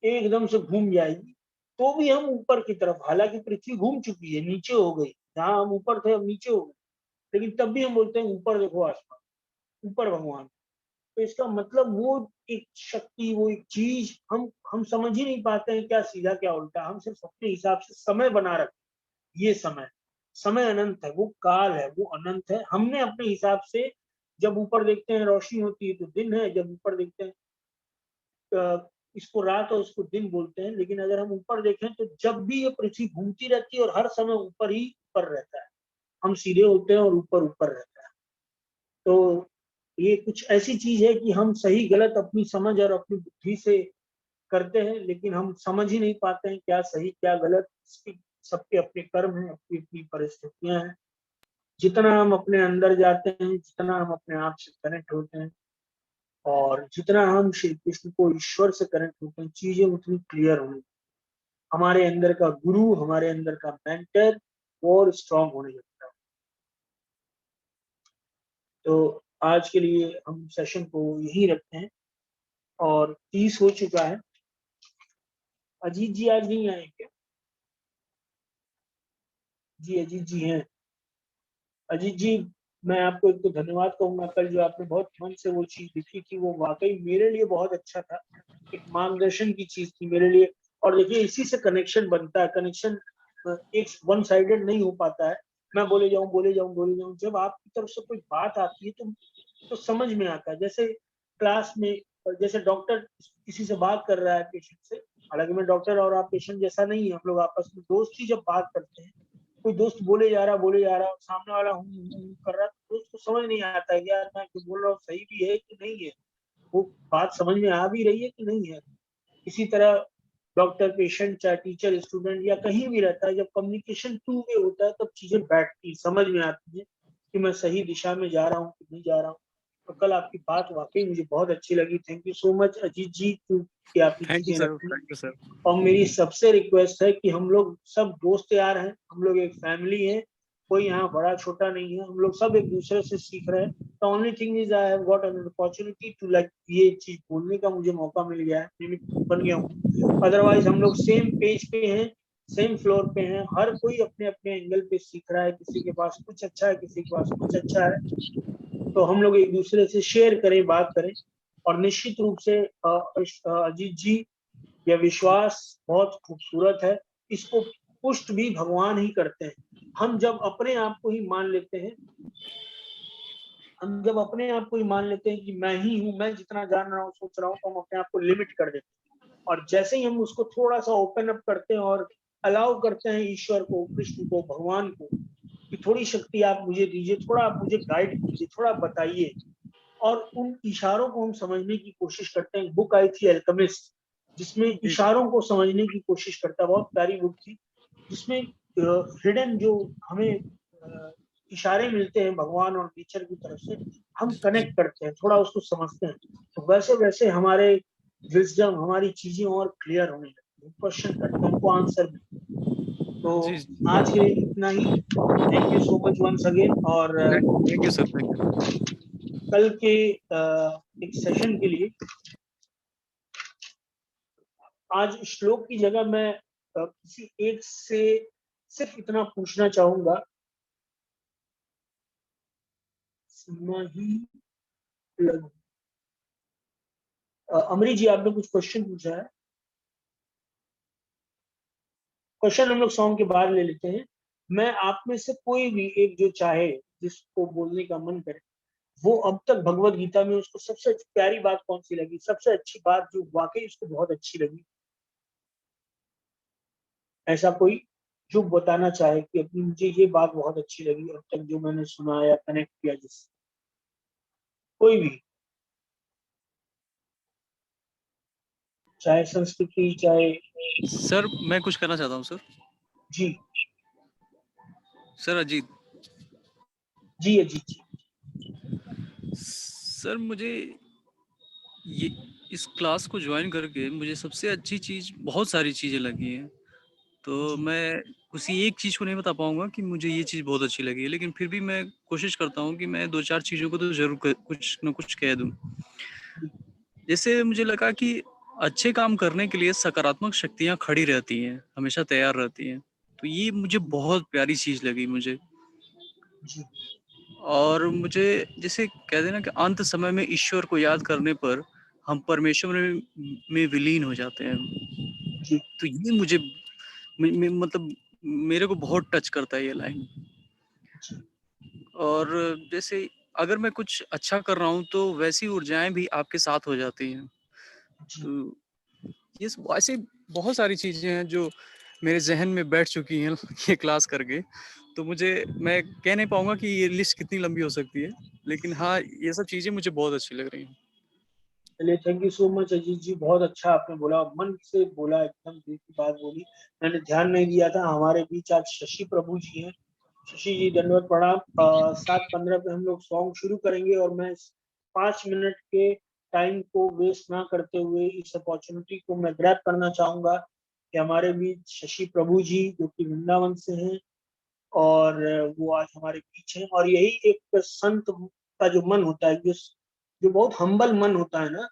एकदम से घूम जाएगी, तो भी हम ऊपर की तरफ, हालांकि पृथ्वी घूम चुकी है, नीचे हो गई, जहां हम ऊपर थे हम नीचे हो गए, लेकिन तब भी हम बोलते हैं ऊपर देखो आसमान, ऊपर भगवान। तो इसका मतलब वो एक शक्ति, वो एक चीज हम समझ ही नहीं पाते हैं क्या सीधा क्या उल्टा। हम सिर्फ अपने हिसाब से समय बना रखते। ये समय अनंत है, वो काल है, वो अनंत है। हमने अपने हिसाब से, जब ऊपर देखते हैं रोशनी होती है तो दिन है, जब ऊपर देखते हैं इसको रात और उसको दिन बोलते हैं। लेकिन अगर हम ऊपर देखें तो जब भी ये पृथ्वी घूमती रहती है और हर समय ऊपर ही ऊपर रहता है, हम सीधे होते हैं और ऊपर ऊपर रहता है। तो ये कुछ ऐसी चीज है कि हम सही गलत अपनी समझ और अपनी बुद्धि से करते हैं, लेकिन हम समझ ही नहीं पाते हैं क्या सही क्या गलत। सबके अपने कर्म हैं, अपनी अपनी परिस्थितियां हैं। जितना हम अपने अंदर जाते हैं, जितना हम अपने आप से कनेक्ट होते हैं, और जितना हम श्री कृष्ण को, ईश्वर से कनेक्ट होते हैं, चीजें उतनी क्लियर होंगी। हमारे अंदर का गुरु, हमारे अंदर का मेंटर और स्ट्रांग होने लगता है। तो आज के लिए हम सेशन को यही रखते हैं और 30 हो चुका है। अजीत जी आज नहीं आए क्या? जी अजीत जी हैं। अजीत जी, मैं आपको एक तो धन्यवाद कहूंगा, कल जो आपने बहुत मन से वो चीज लिखी थी वो वाकई मेरे लिए बहुत अच्छा था, एक मार्गदर्शन की चीज थी मेरे लिए। और देखिए इसी से कनेक्शन बनता है। कनेक्शन एक वन साइडेड नहीं हो पाता है, मैं बोले जाऊं बोले जाऊं बोले जाऊं। जब आपकी तरफ से कोई बात आती है तो समझ में आता है। जैसे क्लास में, जैसे डॉक्टर किसी से बात कर रहा है पेशेंट से, हालांकि मैं डॉक्टर और आप पेशेंट जैसा नहीं है, हम लोग आपस में दोस्त ही जब बात करते हैं, कोई दोस्त बोले जा रहा और सामने वाला कर रहा है, तो दोस्त को समझ नहीं आता है कि यार मैं जो बोल रहा हूँ सही भी है कि नहीं है, वो बात समझ में आ भी रही है कि नहीं है। इसी तरह डॉक्टर पेशेंट, चाहे टीचर स्टूडेंट या कहीं भी रहता है, जब कम्युनिकेशन टू वे होता है तब चीजें बैठती समझ में आती है कि मैं सही दिशा में जा रहा हूँ कि नहीं जा रहा हूँ। तो कल आपकी बात वाकई मुझे बहुत अच्छी लगी। Thank you so much Ajit ji कि आपने थैंक यू चीजें सर, रखी। Thank you sir. और मेरी सबसे रिक्वेस्ट है कि हम लोग सब दोस्त यार हैं, हम लोग एक फैमिली है, कोई यहाँ बड़ा छोटा नहीं है, हम लोग सब एक दूसरे से सीख रहे हैं। The only thing is I have got an opportunity to like ये चीज बोलने का मुझे मौका मिल गया है, लिमिट बन गया हूँ। अदरवाइज हम लोग सेम पेज पे हैं, सेम फ्लोर पे हैं, हर कोई अपने अपने एंगल पे सीख रहा है, किसी के पास कुछ अच्छा है, किसी के पास कुछ अच्छा है। तो हम लोग एक दूसरे से शेयर करें, बात करें। और निश्चित रूप से अजीत जी, यह विश्वास बहुत खूबसूरत है, इसको पुष्ट भी भगवान ही करते हैं। हम जब अपने आप को ही मान लेते हैं, हम जब अपने आप को ही मान लेते हैं कि मैं ही हूँ, मैं जितना जान रहा हूँ, सोच रहा हूँ, तो हम अपने आप को लिमिट कर देते हैं। और जैसे ही हम उसको थोड़ा सा ओपन अप करते हैं और अलाउ करते हैं ईश्वर को, कृष्ण को, भगवान को कि थोड़ी शक्ति आप मुझे दीजिए, थोड़ा आप मुझे गाइड कीजिए, थोड़ा बताइए, और उन इशारों को हम समझने की कोशिश करते हैं। बुक आई थी अल्केमिस्ट, जिसमें इशारों को समझने की कोशिश करता है, बहुत प्यारी बुक थी, जिसमें हिडन जो हमें इशारे मिलते हैं भगवान और नेचर की तरफ से, हम कनेक्ट करते हैं, थोड़ा उसको समझते हैं, तो वैसे वैसे हमारे विजडम, हमारी चीजें और क्लियर होने लगती है, क्वेश्चन करते हैं, हमको आंसर मिलते। तो जी, आज के लिए इतना ही। Thank you so much once again. और thank you sir, thank you. कल के एक सेशन के लिए आज श्लोक की जगह मैं किसी एक से सिर्फ इतना पूछना चाहूंगा, सीमा ही लग। अमरी जी, आपने कुछ क्वेश्चन पूछा है? क्वेश्चन हम लोग सॉन्ग के बाद ले लेते हैं। मैं आप में से कोई भी एक जो चाहे, जिसको बोलने का मन करे, वो अब तक भगवत गीता में उसको सबसे प्यारी बात कौन सी लगी, सबसे अच्छी बात जो वाकई उसको बहुत अच्छी लगी, ऐसा कोई जो बताना चाहे कि अपनी मुझे ये बात बहुत अच्छी लगी अब तक जो मैंने सुना या कनेक्ट किया जिससे, कोई भी, चाहे संस्कृति, चाहे। सर मैं कुछ करना चाहता हूँ सर। जी सर अजीत जी अजीत जी। सर, मुझे ये इस क्लास को ज्वाइन करके मुझे सबसे अच्छी चीज़ बहुत सारी चीज़ें लगी हैं। तो जी मैं किसी एक चीज़ को नहीं बता पाऊँगा कि मुझे ये चीज़ बहुत अच्छी लगी है, लेकिन फिर भी मैं कोशिश करता हूँ कि मैं 2-4 चीज़ों को तो ज़रूर कुछ न कुछ कह दूँ। जी जैसे मुझे लगा कि अच्छे काम करने के लिए सकारात्मक शक्तियाँ खड़ी रहती हैं, हमेशा तैयार रहती हैं। तो ये मुझे बहुत प्यारी चीज़ लगी मुझे। जी और मुझे जैसे कहते हैं ना कि अंत समय में ईश्वर को याद करने पर हम परमेश्वर में विलीन हो जाते हैं। जी तो ये मुझे मतलब मेरे को बहुत टच करता है ये लाइन। जी और जैसे अगर मैं कुछ अच्छा कर रहा हूँ तो वैसी ऊर्जाएं भी आपके साथ हो जाती हैं। जी। तो ये ऐसे बहुत सारी चीज़ें हैं जो मेरे जहन में बैठ चुकी हैं ये क्लास करके। तो मुझे, मैं कह नहीं पाऊंगा कि ये लिस्ट कितनी लंबी हो सकती है, लेकिन हाँ, ये सब चीज़ें मुझे बहुत अच्छी लग रही हैं। चलिए, thank you so much Ajit ji, बहुत अच्छा आपने बोला, मन से बोला, एकदम दिल की बात बोली। मैंने ध्यान नहीं दिया था, हमारे बीच आज शशि प्रभु जी हैं। शशि जी, दंडवत प्रणाम। 7:15 पे हम लोग सॉन्ग शुरू करेंगे और मैं 5 मिनट के टाइम को वेस्ट ना करते हुए इस अपॉर्चुनिटी को मैं ग्रैब करना चाहूंगा कि हमारे बीच शशि प्रभु जी, जो कि वृंदावन से हैं, और वो आज हमारे बीच हैं। और यही एक संत का जो मन होता है, जो बहुत हम्बल मन होता है ना,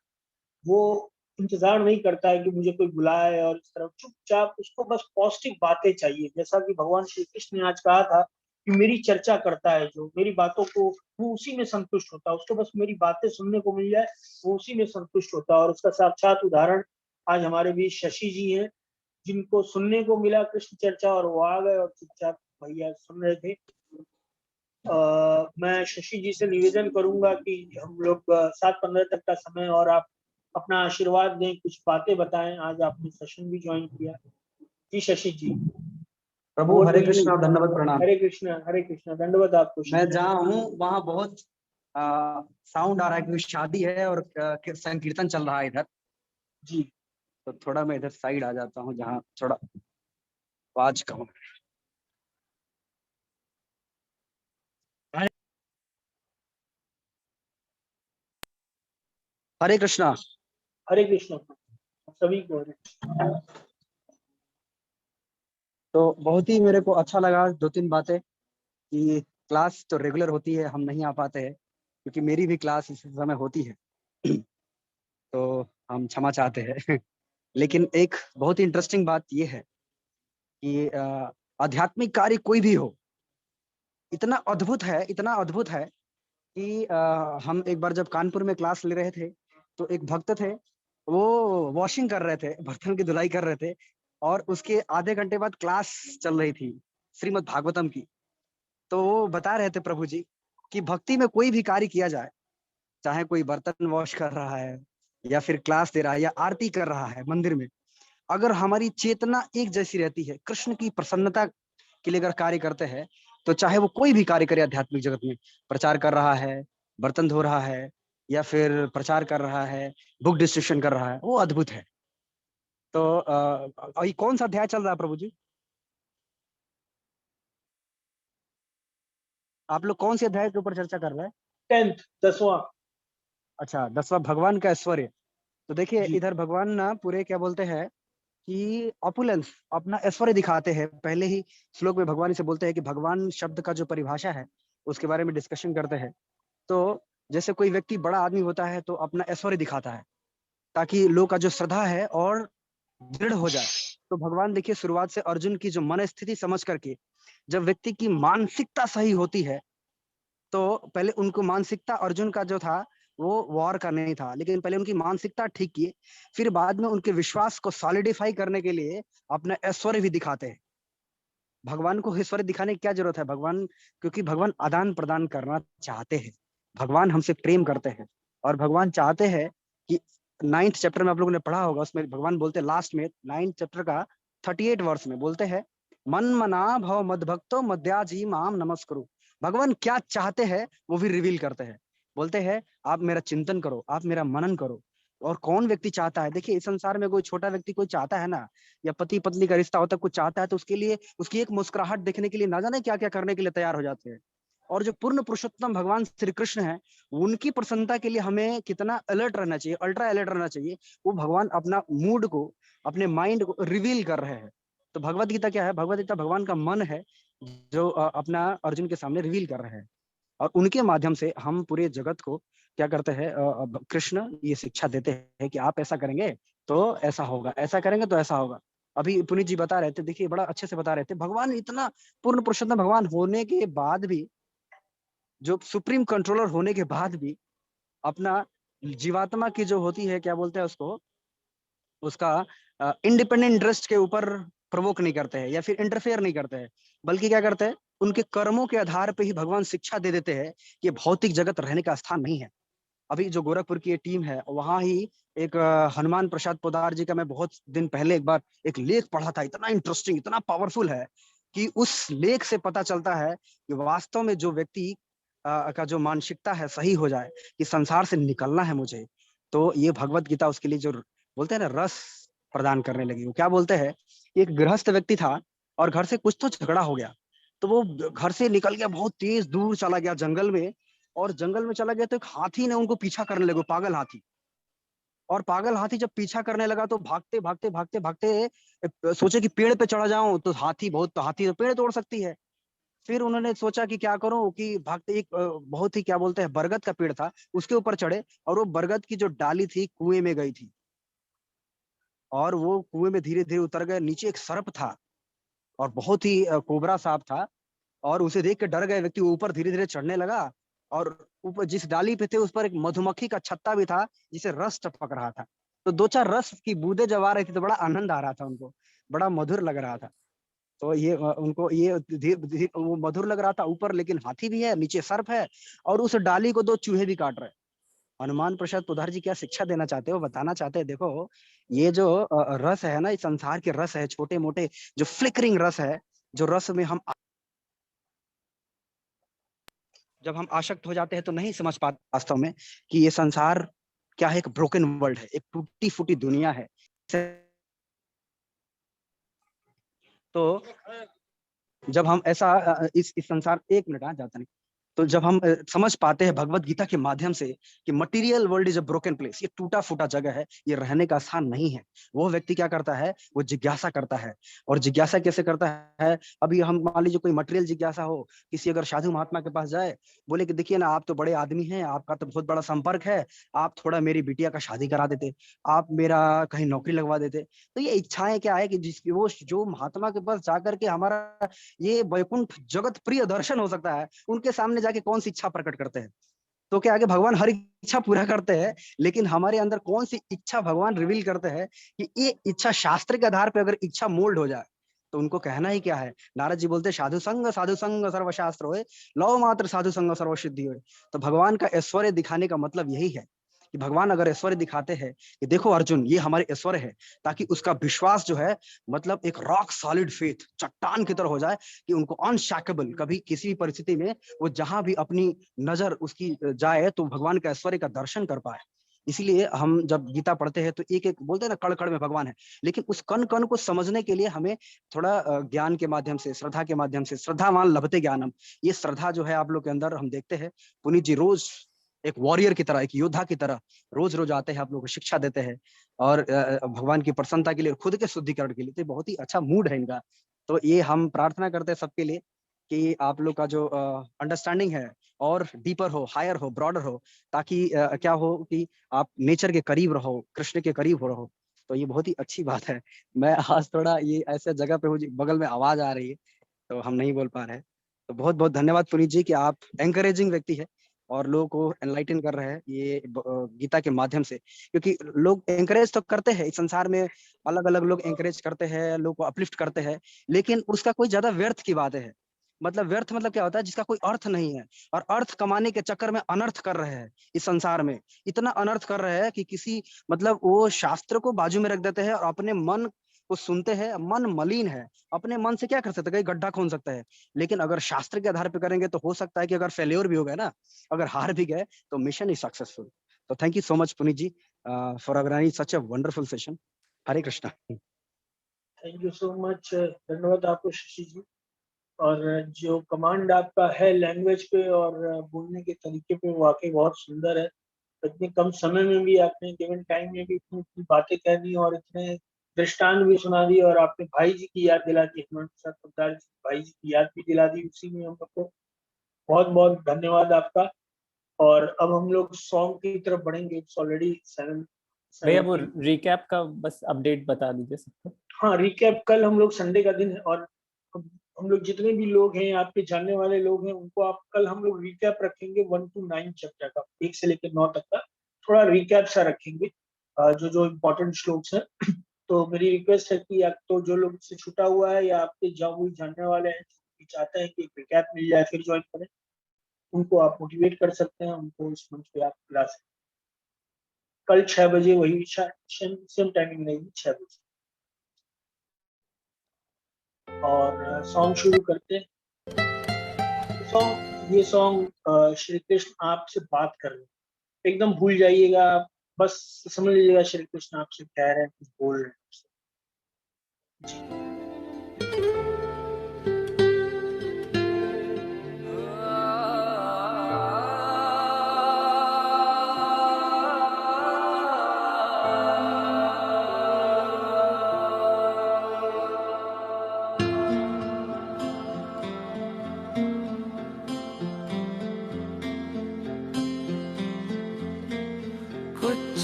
वो इंतजार नहीं करता है कि मुझे कोई बुलाए, और इस तरह चुपचाप उसको बस पॉजिटिव बातें चाहिए। जैसा कि भगवान श्री कृष्ण ने आज कहा था कि मेरी चर्चा करता है जो, मेरी बातों को, वो उसी में संतुष्ट होता है, उसको बस मेरी बातें सुनने को मिल जाए, वो उसी में संतुष्ट होता है। और उसका साक्षात उदाहरण आज हमारे बीच शशि जी हैं, जिनको सुनने को मिला कृष्ण चर्चा और वो आ गए और चुपचाप भैया सुन रहे थे। मैं शशि जी से निवेदन करूंगा कि हम लोग 7:15 तक का समय और आप अपना आशीर्वाद दें, कुछ बातें बताएं। आज आपने सेशन भी ज्वाइन किया। जी शशि जी, प्रभु over Hare to you। Krishna, दंडवत प्रणाम। हरे कृष्णा, दंडवत आपको। मैं जहाँ हूँ वहाँ बहुत साउंड आ रहा है क्योंकि शादी है और संकीर्तन चल रहा है इधर जी, तो थोड़ा मैं इधर साइड आ जाता हूँ जहाँ थोड़ा आवाज कम है। हरे कृष्णा। हरे कृष्णा सभी को। तो बहुत ही मेरे को अच्छा लगा 2-3 बातें कि क्लास तो रेगुलर होती है, हम नहीं आ पाते हैं क्योंकि मेरी भी क्लास इस समय होती है तो हम क्षमा चाहते हैं लेकिन एक बहुत ही इंटरेस्टिंग बात यह है कि आध्यात्मिक कार्य कोई भी हो, इतना अद्भुत है, इतना अद्भुत है कि हम एक बार जब कानपुर में क्लास ले रहे थे तो एक भक्त थे, वो वॉशिंग कर रहे थे, बर्तन की धुलाई कर रहे थे और उसके आधे घंटे बाद क्लास चल रही थी श्रीमद् भागवतम की। तो वो बता रहे थे प्रभु जी कि भक्ति में कोई भी कार्य किया जाए, चाहे कोई बर्तन वॉश कर रहा है या फिर क्लास दे रहा है या आरती कर रहा है मंदिर में, अगर हमारी चेतना एक जैसी रहती है, कृष्ण की प्रसन्नता के लिए अगर कार्य करते हैं, तो चाहे वो कोई भी कार्य करे आध्यात्मिक जगत में, प्रचार कर रहा है, बर्तन धो रहा है या फिर प्रचार कर रहा है, बुक डिस्ट्रीब्यूशन कर रहा है, वो अद्भुत है। तो ये कौन सा अध्याय चल रहा है प्रभु जी? आप लोग कौन से अध्याय के ऊपर चर्चा कर रहे हैं? 10th 10वां। अच्छा, 10वां, भगवान का ऐश्वर्य। तो देखिए जी, इधर भगवान ना पूरे क्या बोलते हैं कि ऑपुलेंस, अपना ऐश्वर्य दिखाते हैं। पहले ही श्लोक में भगवान इसे बोलते हैं कि भगवान शब्द का जो परिभाषा है उसके बारे में डिस्कशन करते हैं। तो जैसे कोई व्यक्ति बड़ा आदमी होता है तो अपना ऐश्वर्य दिखाता है ताकि लोग का जो श्रद्धा है और दृढ़ हो जाए। तो भगवान देखिए शुरुआत से अर्जुन की जो मन स्थिति समझ करके, जब व्यक्ति की मानसिकता सही होती है तो पहले उनको मानसिकता, अर्जुन का जो था वो वॉर का नहीं था, लेकिन पहले उनकी मानसिकता ठीक की, फिर बाद में उनके विश्वास को सॉलिडिफाई करने के लिए अपना ऐश्वर्य भी दिखाते हैं। भगवान को ऐश्वर्य दिखाने की क्या जरूरत है? भगवान, क्योंकि भगवान आदान प्रदान करना चाहते हैं, भगवान हमसे प्रेम करते हैं और भगवान चाहते हैं कि 9th चैप्टर में आप लोगों ने पढ़ा होगा, उसमें भगवान बोलते हैं लास्ट में 9th चैप्टर का 38 वर्ष में बोलते हैं, मन मना भव मद भक्तो मद्याजी माम नमस्कुरु। भगवान क्या चाहते हैं वो भी रिवील करते हैं, बोलते हैं आप मेरा चिंतन करो, आप मेरा मनन करो। और कौन व्यक्ति चाहता है? देखिए इस संसार में कोई छोटा व्यक्ति कोई चाहता है ना, या पति पत्नी का रिश्ता होता है, कुछ चाहता है तो उसके लिए उसकी एक मुस्कुराहट देखने के लिए ना जाने क्या क्या करने के लिए तैयार हो जाते हैं। और जो पूर्ण पुरुषोत्तम भगवान श्री कृष्ण है, उनकी प्रसन्नता के लिए हमें कितना अलर्ट रहना चाहिए, अल्ट्रा अलर्ट रहना चाहिए। वो भगवान अपना मूड को, अपने माइंड को रिवील कर रहे हैं। तो भगवत गीता क्या है? भगवत गीता भगवान का मन है जो अपना अर्जुन के सामने रिवील कर रहे हैं और उनके माध्यम से हम पूरे जगत को क्या करते हैं, कृष्ण ये शिक्षा देते हैं कि आप ऐसा करेंगे तो ऐसा होगा, ऐसा करेंगे तो ऐसा होगा। अभी पुनीत जी बता रहे थे, देखिए बड़ा अच्छे से बता रहे थे, भगवान इतना पूर्ण पुरुषोत्तम भगवान होने के बाद भी, जो सुप्रीम कंट्रोलर होने के बाद भी अपना जीवात्मा की जो होती है, क्या बोलते हैं उसको, उसका इंडिपेंडेंट इंटरेस्ट के ऊपर प्रवोक नहीं करते हैं या फिर इंटरफेयर नहीं करते हैं, बल्कि क्या करते हैं, उनके कर्मों के आधार पे ही भगवान शिक्षा दे देते हैं कि भौतिक जगत रहने का स्थान नहीं है। अभी जो गोरखपुर की टीम है वहां ही एक हनुमान प्रसाद पोदार जी का मैं बहुत दिन पहले एक बार एक लेख पढ़ा था, इतना इंटरेस्टिंग, इतना पावरफुल है कि उस लेख से पता चलता है कि वास्तव में जो व्यक्ति का जो मानसिकता है सही हो जाए कि संसार से निकलना है मुझे, तो ये भगवत गीता उसके लिए जो बोलते हैं ना रस प्रदान करने लगी। वो क्या बोलते हैं, एक गृहस्थ व्यक्ति था और घर से कुछ तो झगड़ा हो गया, तो वो घर से निकल गया, बहुत तेज दूर चला गया जंगल में, और जंगल में चला गया तो एक हाथी ने उनको पीछा करने लगा, पागल हाथी। और पागल हाथी जब पीछा करने लगा तो भागते भागते भागते भागते सोचे कि पेड़ पे चढ़ा जाऊं, तो हाथी तो पेड़ तोड़ सकती है। फिर उन्होंने सोचा कि क्या करूं, कि भागते एक बहुत ही क्या बोलते हैं बरगद का पेड़ था, उसके ऊपर चढ़े और वो बरगद की जो डाली थी कुएं में गई थी और वो कुएं में धीरे धीरे उतर गए। नीचे एक सर्प था और बहुत ही कोबरा सांप था, और उसे देख के डर गए व्यक्ति, ऊपर धीरे धीरे चढ़ने लगा और ऊपर जिस डाली पे थे उस पर एक मधुमक्खी का छत्ता भी था जिसे रस टपक रहा था। तो 2-4 रस की बूंदें जब आ रही थी तो बड़ा आनंद आ रहा था उनको, बड़ा मधुर लग रहा था। तो ये उनको ये वो मधुर लग रहा था ऊपर, लेकिन हाथी भी है, नीचे सर्प है और उस डाली को 2 चूहे भी काट रहे। हनुमान प्रसाद पोद्दार जी क्या शिक्षा देना चाहते हो, बताना चाहते हैं? देखो, ये जो रस है ना, इस संसार के रस है, छोटे मोटे जो फ्लिकरिंग रस है, जो रस में हम जब हम आसक्त हो जाते हैं तो नहीं समझ पाते वास्तव में कि ये संसार क्या है, एक ब्रोकन वर्ल्ड है, एक टूटी फूटी दुनिया है। तो जब हम ऐसा इस संसार, एक मिनट जाता नहीं, तो जब हम समझ पाते हैं भगवत गीता के माध्यम से कि material world is a broken place, ये टूटा फूटा जगह है, ये रहने का स्थान नहीं है, वो व्यक्ति क्या करता है, वो जिज्ञासा करता है। और जिज्ञासा कैसे करता है? अभी हम मान लीजिए कोई मटेरियल जिज्ञासा हो, किसी अगर साधु महात्मा के पास जाए, बोले कि देखिए ना, आप तो बड़े आदमी हैं, आपका तो बहुत बड़ा संपर्क है, आप थोड़ा मेरी बिटिया का शादी करा देते, आप मेरा कहीं नौकरी लगवा देते। तो ये इच्छाएं क्या है कि जिसकी वो जो महात्मा के पास जाकर के हमारा ये वैकुंठ जगत प्रिय दर्शन हो सकता है, उनके सामने जाके कौन सी इच्छा प्रकट करते हैं? तो क्या आगे भगवान हर इच्छा पूरा करते हैं, लेकिन हमारे अंदर कौन सी इच्छा भगवान रिवील करते हैं कि ये इच्छा शास्त्र के आधार पर अगर इच्छा मोल्ड हो जाए तो उनको कहना ही क्या है? नारद जी बोलते साधु संग सर्वशास्त्र होए, लौ मात्र साधु संग सर्वसिद्धि होए। तो भगवान का ऐश्वर्य दिखाने का मतलब यही है कि भगवान अगर ऐश्वर्य दिखाते हैं कि देखो अर्जुन, ये हमारे ऐश्वर्य है, ताकि उसका विश्वास जो है, मतलब एक रॉक सॉलिड फेथ, चट्टान की तरह हो जाए, कि उनको अनशैकेबल, कभी किसी भी परिस्थिति में वो जहां भी अपनी नजर उसकी जाए तो भगवान का ऐश्वर्य का दर्शन कर पाए। इसीलिए हम जब गीता पढ़ते हैं तो एक एक बोलते हैं ना, कण कण में भगवान है, लेकिन उस कण कण को समझने के लिए हमें थोड़ा ज्ञान के माध्यम से, श्रद्धा के माध्यम से, श्रद्धावान लभते ज्ञानम, ये श्रद्धा जो है आप लोग के अंदर हम देखते हैं। पुनीत जी रोज एक वॉरियर की तरह, एक योद्धा की तरह रोज रोज आते हैं, आप लोगों को शिक्षा देते हैं, और भगवान की प्रसन्नता के लिए, खुद के शुद्धिकरण के लिए। तो बहुत ही अच्छा मूड है इनका। तो ये हम प्रार्थना करते हैं सबके लिए कि आप लोग का जो अंडरस्टैंडिंग है और डीपर हो, हायर हो, ब्रॉडर हो, ताकि क्या हो कि आप नेचर के करीब रहो, कृष्ण के करीब हो रहो। तो ये बहुत ही अच्छी बात है। मैं आज थोड़ा ये ऐसे जगह पे हूँ, बगल में आवाज आ रही है तो हम नहीं बोल पा रहे हैं। तो बहुत बहुत धन्यवाद पुनीत जी कि आप एंकरेजिंग व्यक्ति है और लोगों को एनलाइटन कर रहे हैं ये गीता के माध्यम से। क्योंकि लोग एंकरेज तो करते हैं इस संसार में, अलग अलग लोग एंकरेज करते हैं, लोग को अपलिफ्ट करते हैं, लेकिन उसका कोई ज्यादा व्यर्थ की बात है। मतलब व्यर्थ मतलब क्या होता है? जिसका कोई अर्थ नहीं है, और अर्थ कमाने के चक्कर में अनर्थ कर रहे हैं। इस संसार में इतना अनर्थ कर रहे हैं कि किसी, मतलब वो शास्त्र को बाजू में रख देते हैं और अपने मन को सुनते हैं। मन मलिन है, अपने मन से क्या कर सकते हैं? कहीं गड्ढा खोद सकता है, लेकिन अगर शास्त्र के आधार पर करेंगे तो हो सकता है कि अगर फेल्योर भी हो गए ना, अगर हार भी गए, तो मिशन इज सक्सेसफुल। तो thank you so much Puneet ji for organising such a wonderful session. Hare Krishna. Thank you so much, धन्यवाद आपको शशि जी। और जो कमांड आपका है लैंग्वेज पे और बोलने के तरीके पे, वाकई बहुत सुंदर है। इतने कम समय में भी आपने, गिवन टाइम में भी इतनी बातें कह दी और इतने दृष्टांत भी सुना दी, और आपने भाई जी की याद दिला दी, हनुमान प्रसाद पोद्दार जी भाई जी की याद भी दिला दी उसी में हम लोग को। बहुत बहुत धन्यवाद आपका। और अब हम लोग सॉन्ग की तरफ बढ़ेंगे। It's already 7। भैया वो रिकैप का बस अपडेट बता दीजिए सबको। हाँ, रिकैप कल हम लोग, संडे का दिन है, और हम लोग जितने भी लोग हैं, आपके जानने वाले लोग हैं, उनको आप कल हम लोग रिकैप रखेंगे 1 to 9 चैप्टर का, 1 से लेकर 9 तक का थोड़ा रिकैप सा रखेंगे, जो इम्पोर्टेंट श्लोक्स हैं। तो मेरी रिक्वेस्ट है कि आप तो जो लोग से छूटा हुआ है या आपके जो जानने वाले हैं जो चाहते हैं कि एक रिकैप मिल जाए फिर ज्वाइन करें, उनको आप मोटिवेट कर सकते हैं, उनको इस मंच पे आप ला सकते हैं। कल 6 बजे वही सेम टाइमिंग रहेगी, 6 बजे। और सॉन्ग शुरू करते हैं। ये सॉन्ग श्री कृष्ण आपसे बात कर रहे हैं, एकदम भूल जाइएगा, बस समझ लीजिएगा श्री कृष्ण आपसे कह रहे हैं, कुछ बोल रहे हैं जी।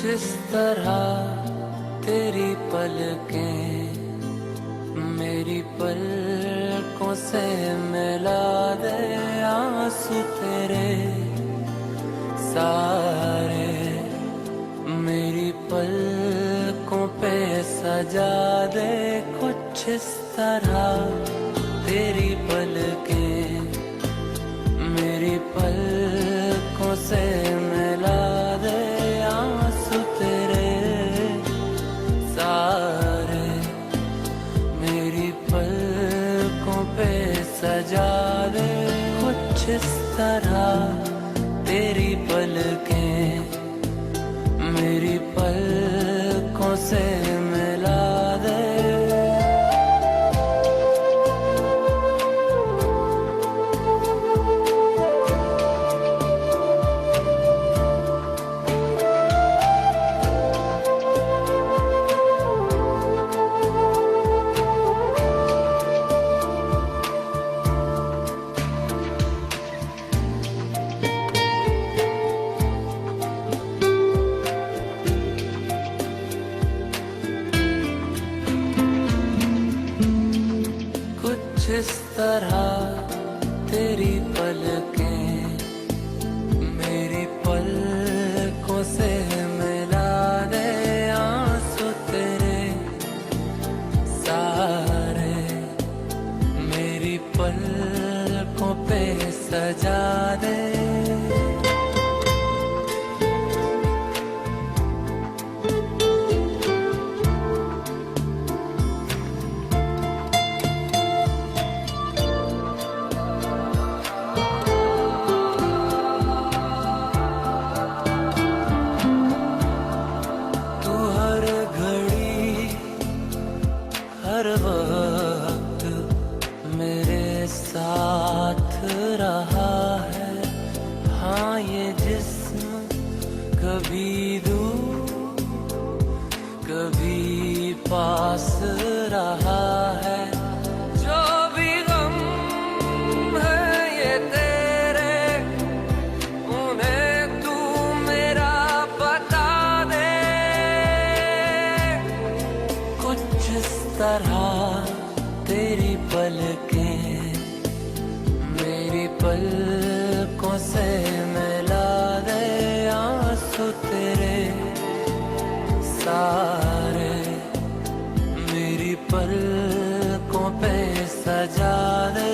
इस तरह तेरी पलकें मेरी पलकों से मिला दे, आंसू तेरे सारे मेरी पलकों पे सजा दे। कुछ इस तरह तेरी पलकें मेरी पलकों से मिला दे, से मिला दे आंसू तेरे सारे, मेरी पलकों पे सजा दे। तू हर घड़ी हर वक्त मेरे साथ रहा है। हाँ ये जिस्म कभी दूर कभी पास रहा है। जो भी गम है ये तेरे, उन्हें तू मेरा बता दे। कुछ इस तरह तेरी पलकें मेरी पलकों से मिला दे आंसू तेरे सारे, मेरी पलकों पे सजा दे।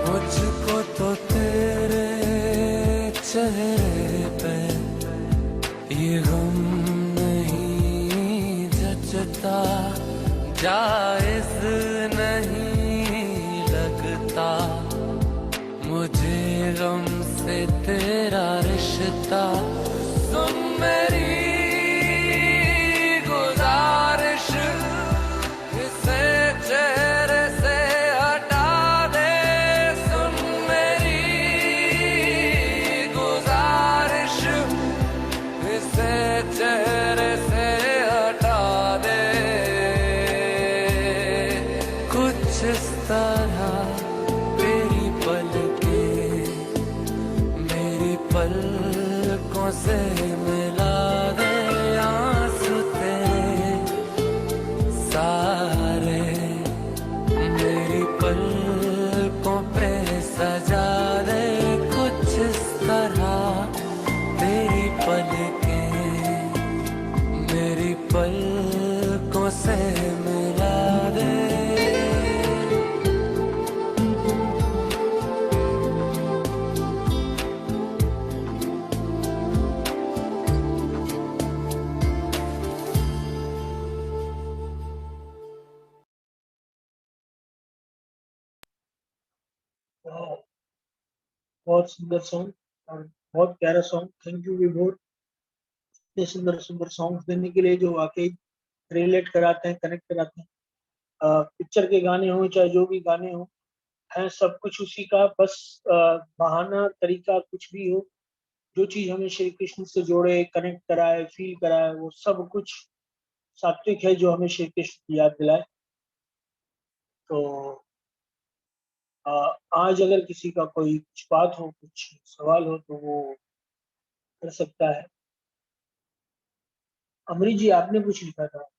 मुझको तो तेरे चेहरे पे ये गम नहीं जचता, जायज नहीं लगता मुझे गम से तेरा रिश्ता। सुन मेरी गुजारिश, इसे चेहरे से हटा दे। सुन मेरी गुजारिश, इसे चेहरे से हटा दे। कुछ इस तरह तेरी पलकें मेरी पलकों से मिला दे आंसू तेरे सारे, मेरी पलकों पे सजा दे। कुछ इस तरह तेरी पलकें मेरी पलकों से मिला दे। वाह, बहुत सुंदर सॉन्ग और बहुत प्यारा सॉन्ग। थैंक यू विभोर, इतने सुंदर सुंदर सॉन्ग्स देने के लिए जो वाकई रिलेट कराते हैं, कनेक्ट कराते हैं। पिक्चर के गाने हो चाहे जो भी गाने हो, है सब कुछ उसी का, बस बहाना तरीका कुछ भी हो, जो चीज हमें श्री कृष्ण से जोड़े, कनेक्ट कराए, फील कराए, वो सब कुछ सात्विक है जो हमें श्री कृष्ण की याद दिलाए। तो आज अगर किसी का कोई कुछ बात हो, कुछ सवाल हो, तो वो कर सकता है। अमरीश जी, आपने कुछ लिखा था?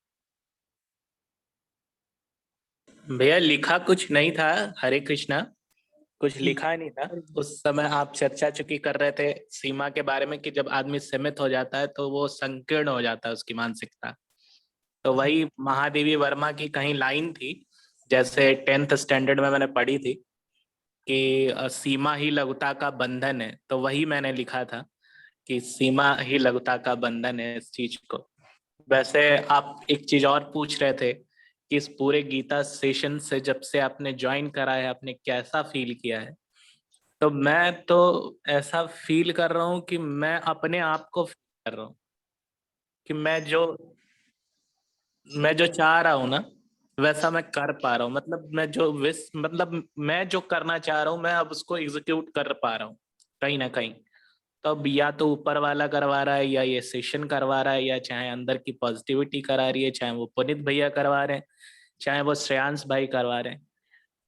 भैया लिखा कुछ नहीं था, हरे कृष्णा, कुछ जी। लिखा नहीं था। उस समय आप चर्चा चुकी कर रहे थे सीमा के बारे में कि जब आदमी सीमित हो जाता है तो वो संकीर्ण हो जाता है उसकी मानसिकता। तो वही महादेवी वर्मा की कहीं लाइन थी, जैसे 10th स्टैंडर्ड में मैंने पढ़ी थी कि सीमा ही लघुता का बंधन है, तो वही मैंने लिखा था कि सीमा ही लघुता का बंधन है इस चीज को। वैसे आप एक चीज और पूछ रहे थे कि इस पूरे गीता सेशन से जब से आपने ज्वाइन करा है आपने कैसा फील किया है। तो मैं तो ऐसा फील कर रहा हूँ कि मैं अपने आप को फील कर रहा हूँ कि मैं जो चाह रहा हूँ ना वैसा मैं कर पा रहा हूँ। मतलब मैं जो करना चाह रहा हूँ मैं अब उसको एग्जीक्यूट कर पा रहा हूँ कहीं ना कहीं। तो अब या तो ऊपर वाला करवा रहा है या ये सेशन करवा रहा है, या चाहे अंदर की पॉजिटिविटी करा रही है, चाहे वो पुनीत भैया करवा रहे हैं, चाहे वो श्रेयांश भाई करवा रहे हैं।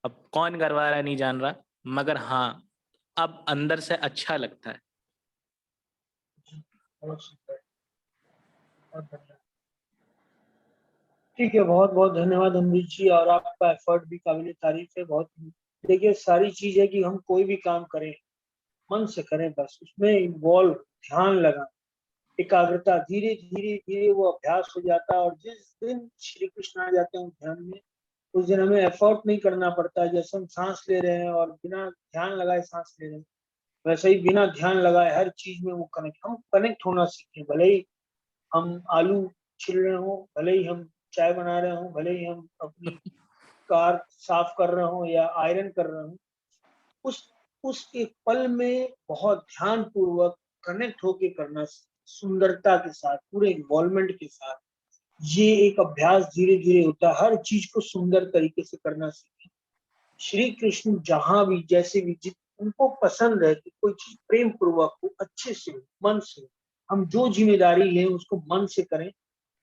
अब कौन करवा रहा है नहीं जान रहा, मगर हाँ अब अंदर से अच्छा लगता है। बहुत सुंदर, बहुत बढ़िया। ठीक है, बहुत बहुत धन्यवाद अमरीश जी, और आपका एफर्ट भी काबिल तारीफ है बहुत। देखिए, सारी चीज है कि हम कोई भी काम करें मन से करें, बस उसमें इन्वॉल्व, ध्यान लगा, एकाग्रता, धीरे धीरे धीरे वो अभ्यास हो जाता है। और जिस दिन श्री कृष्ण आ जाते हैं ध्यान में, उस दिन हमें एफर्ट नहीं करना पड़ता। जैसे हम सांस ले रहे हैं और बिना ध्यान लगाए सांस ले रहे हैं, वैसे ही बिना ध्यान लगाए हर चीज में वो हम कनेक्ट होना सीखें। भले ही हम आलू छिल रहे हो, भले ही हम चाय बना रहे हो, भले ही हम अपनी कार साफ कर रहे हो या आयरन कर रहे हो, उस उस एक पल में बहुत ध्यान पूर्वक कनेक्ट होके करना, सुंदरता के साथ, पूरे इन्वॉल्वमेंट के साथ। ये एक अभ्यास धीरे धीरे होता है, हर चीज को सुंदर तरीके से करना सीखें। श्री कृष्ण जहां भी जैसे भी उनको पसंद है कि कोई चीज प्रेम पूर्वक हो, अच्छे से हो, मन से हो। हम जो जिम्मेदारी लें उसको मन से करें,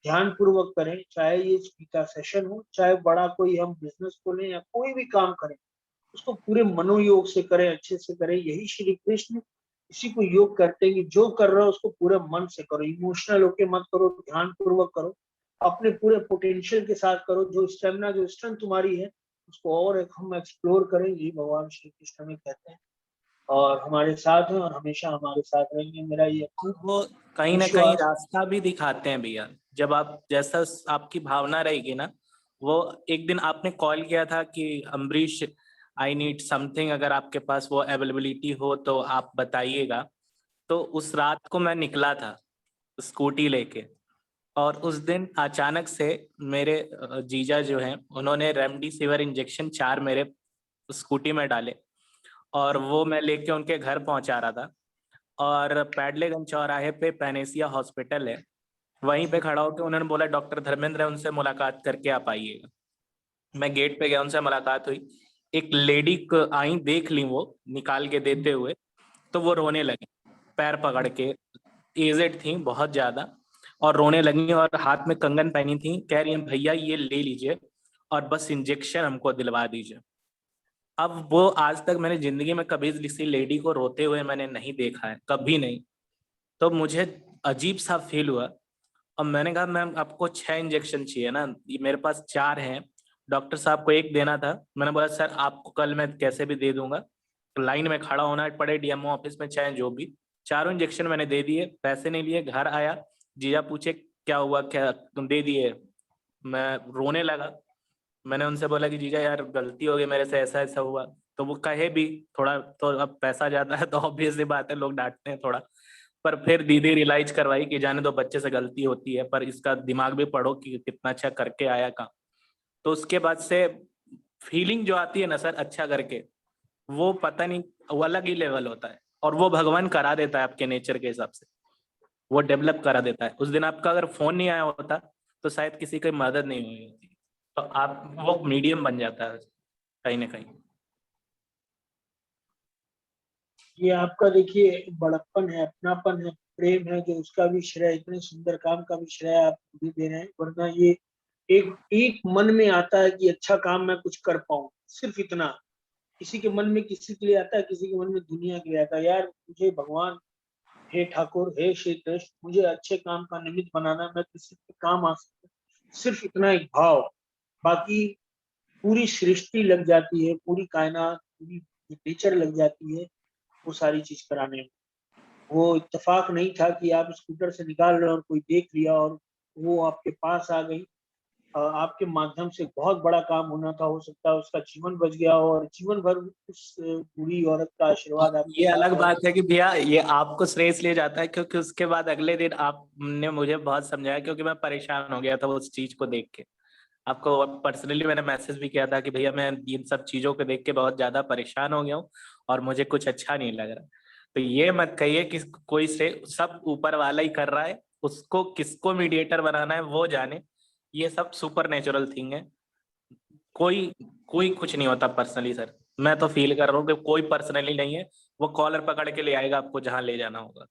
ध्यान पूर्वक करें, चाहे ये गीता सेशन हो, चाहे बड़ा कोई हम बिजनेस खोलें या कोई भी काम करें, उसको पूरे मनोयोग से करें, अच्छे से करें। यही श्री कृष्ण इसी को योग करते हैं कि जो कर रहे हो उसको पूरे मन से करो, इमोशनल होके मत करो, ध्यान पूर्वक करो, अपने पूरे पोटेंशियल के साथ करो। जो स्टेमिना, जो स्ट्रेंथ तुम्हारी है, उसको और एक हम एक्सप्लोर करें, यही भगवान श्री कृष्ण हमें कहते हैं। और हमारे साथ हैं और हमेशा हमारे साथ रहेंगे, मेरा ये वो कहीं ना कहीं विश्वास। रास्ता भी दिखाते हैं भैया। जब आप जैसा आपकी भावना रहेगी ना, वो एक दिन आपने कॉल किया था कि अम्बरीश आई नीड समथिंग, अगर आपके पास वो अवेलेबिलिटी हो तो आप बताइएगा। तो उस रात को मैं निकला था स्कूटी लेके, और उस दिन अचानक से मेरे जीजा जो हैं उन्होंने रेमडेसिविर इंजेक्शन 4 मेरे स्कूटी में डाले, और वो मैं लेके उनके घर पहुंचा रहा था। और पैडलेगंज चौराहे पे पैनेसिया हॉस्पिटल है, वहीं पे खड़ा होकर उन्होंने बोला डॉक्टर धर्मेंद्र है, उनसे मुलाकात करके आप आइएगा। मैं गेट पे गया, उनसे मुलाकात हुई। एक लेडी आई, देख ली वो निकाल के देते हुए, तो वो रोने लगी पैर पकड़ के। एजेड थी बहुत ज्यादा, और रोने लगी और हाथ में कंगन पहनी थी। कह रही है भैया ये ले लीजिए और बस इंजेक्शन हमको दिलवा दीजिए। अब वो आज तक मैंने जिंदगी में कभी किसी लेडी को रोते हुए मैंने नहीं देखा है, कभी नहीं। तो मुझे अजीब सा फील हुआ, और मैंने कहा मैम आपको 6 इंजेक्शन चाहिए ना, ये मेरे पास 4 हैं, डॉक्टर साहब को 1 देना था। मैंने बोला सर आपको कल मैं कैसे भी दे दूंगा, लाइन में खड़ा होना पड़े डीएमओ ऑफिस में चाहे जो भी। 4 इंजेक्शन मैंने दे दिए, पैसे नहीं लिए। घर आया, जीजा पूछे क्या हुआ, क्या तुम दे दिए? मैं रोने लगा। मैंने उनसे बोला कि जीजा यार गलती हो गई मेरे से, ऐसा ऐसा हुआ। तो वो कहे भी थोड़ा, तो अब पैसा जाता है तो ऑब्वियसली बात है लोग डांटते हैं थोड़ा। पर फिर दीदी रियलाइज करवाई कि जाने दो, बच्चे से गलती होती है, पर इसका दिमाग भी पढ़ो कि कितना अच्छा करके आया काम। तो उसके बाद से फीलिंग जो आती है ना सर अच्छा करके, वो पता नहीं, वो अलग ही लेवल होता है। और वो भगवान करा देता है आपके नेचर के हिसाब से, वो डेवलप करा देता है। उस दिन आपका अगर फोन नहीं आया होता तो शायद किसी की मदद नहीं हुई होती। तो आप वो मीडियम बन जाता है कहीं ना कहीं। ये आपका देखिए बड़प्पन है, अपनापन है, प्रेम है, जो उसका भी श्रेय, इतने सुंदर काम का भी श्रेय आप भी दे रहे हैं। वरना ये एक एक मन में आता है कि अच्छा काम मैं कुछ कर पाऊं, सिर्फ इतना। किसी के मन में किसी के लिए आता है, किसी के मन में दुनिया के लिए आता है। यार मुझे भगवान, हे ठाकुर, हे श्री कृष्ण, मुझे अच्छे काम का निमित्त बनाना, मैं किसी के काम आ सकता, सिर्फ इतना एक भाव। बाकी पूरी सृष्टि लग जाती है, पूरी कायनात, पूरी नेचर लग जाती है वो सारी चीज कराने में। वो इत्तेफाक नहीं था कि आप स्कूटर से निकाल रहे हो और कोई देख लिया और वो आपके पास आ गई। आपके माध्यम से बहुत बड़ा काम होना था, हो सकता है उसका जीवन बच गया हो और जीवन भर उस बूढ़ी औरत का आशीर्वाद आपके ये साथ अलग है। बात है कि भैया ये आपको श्रेय ले जाता है, क्योंकि उसके बाद अगले दिन आपने मुझे बहुत समझाया, क्योंकि मैं परेशान हो गया था उस चीज को देख के। आपको पर्सनली मैंने मैसेज भी किया था कि भैया मैं इन सब चीजों को देख के बहुत ज्यादा परेशान हो गया हूँ और मुझे कुछ अच्छा नहीं लग रहा। तो ये मत कहिए कि कोई श्रेय सब ऊपर वाला ही कर रहा है, उसको किसको मीडिएटर बनाना है वो जाने। ये सब सुपर नेचुरल थिंग है। कोई कोई कुछ नहीं होता पर्सनली सर। मैं तो फील कर रहा हूँ कि कोई पर्सनली नहीं है, वो कॉलर पकड़ के ले आएगा आपको जहां ले जाना होगा।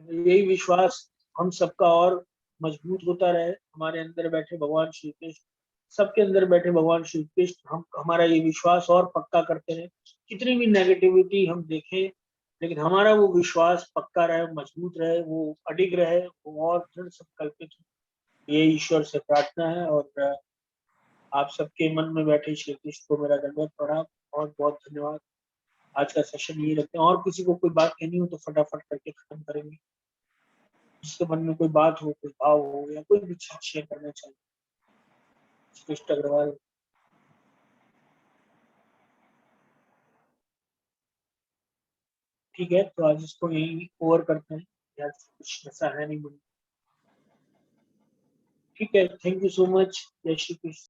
यही विश्वास हम सबका और मजबूत होता रहे। हमारे अंदर बैठे भगवान श्री कृष्ण सबके अंदर बैठे भगवान श्री कृष्ण हम हमारा ये विश्वास और पक्का करते रहे। कितनी भी नेगेटिविटी हम देखें, लेकिन हमारा वो विश्वास पक्का रहे, मजबूत रहे, वो अडिग रहे, वो और दृढ़ संकल्पित हो। ये ईश्वर से प्रार्थना है। और आप सबके मन में बैठे श्री कृष्ण को मेरा दंडवत प्रणाम। बहुत बहुत धन्यवाद। आज का सेशन यही रखते हैं। और किसी को कोई बात कहनी हो तो फटाफट करके खत्म करेंगे। जिसके मन में कोई बात हो, कोई भाव हो, या कोई भी शेयर करना चाहिए। कृष्ण अग्रवाल। ठीक है, तो आज इसको यही ओवर करते हैं। यार कुछ ऐसा है नहीं मुझे। ठीक है, थैंक यू सो मच। जय श्री कृष्ण।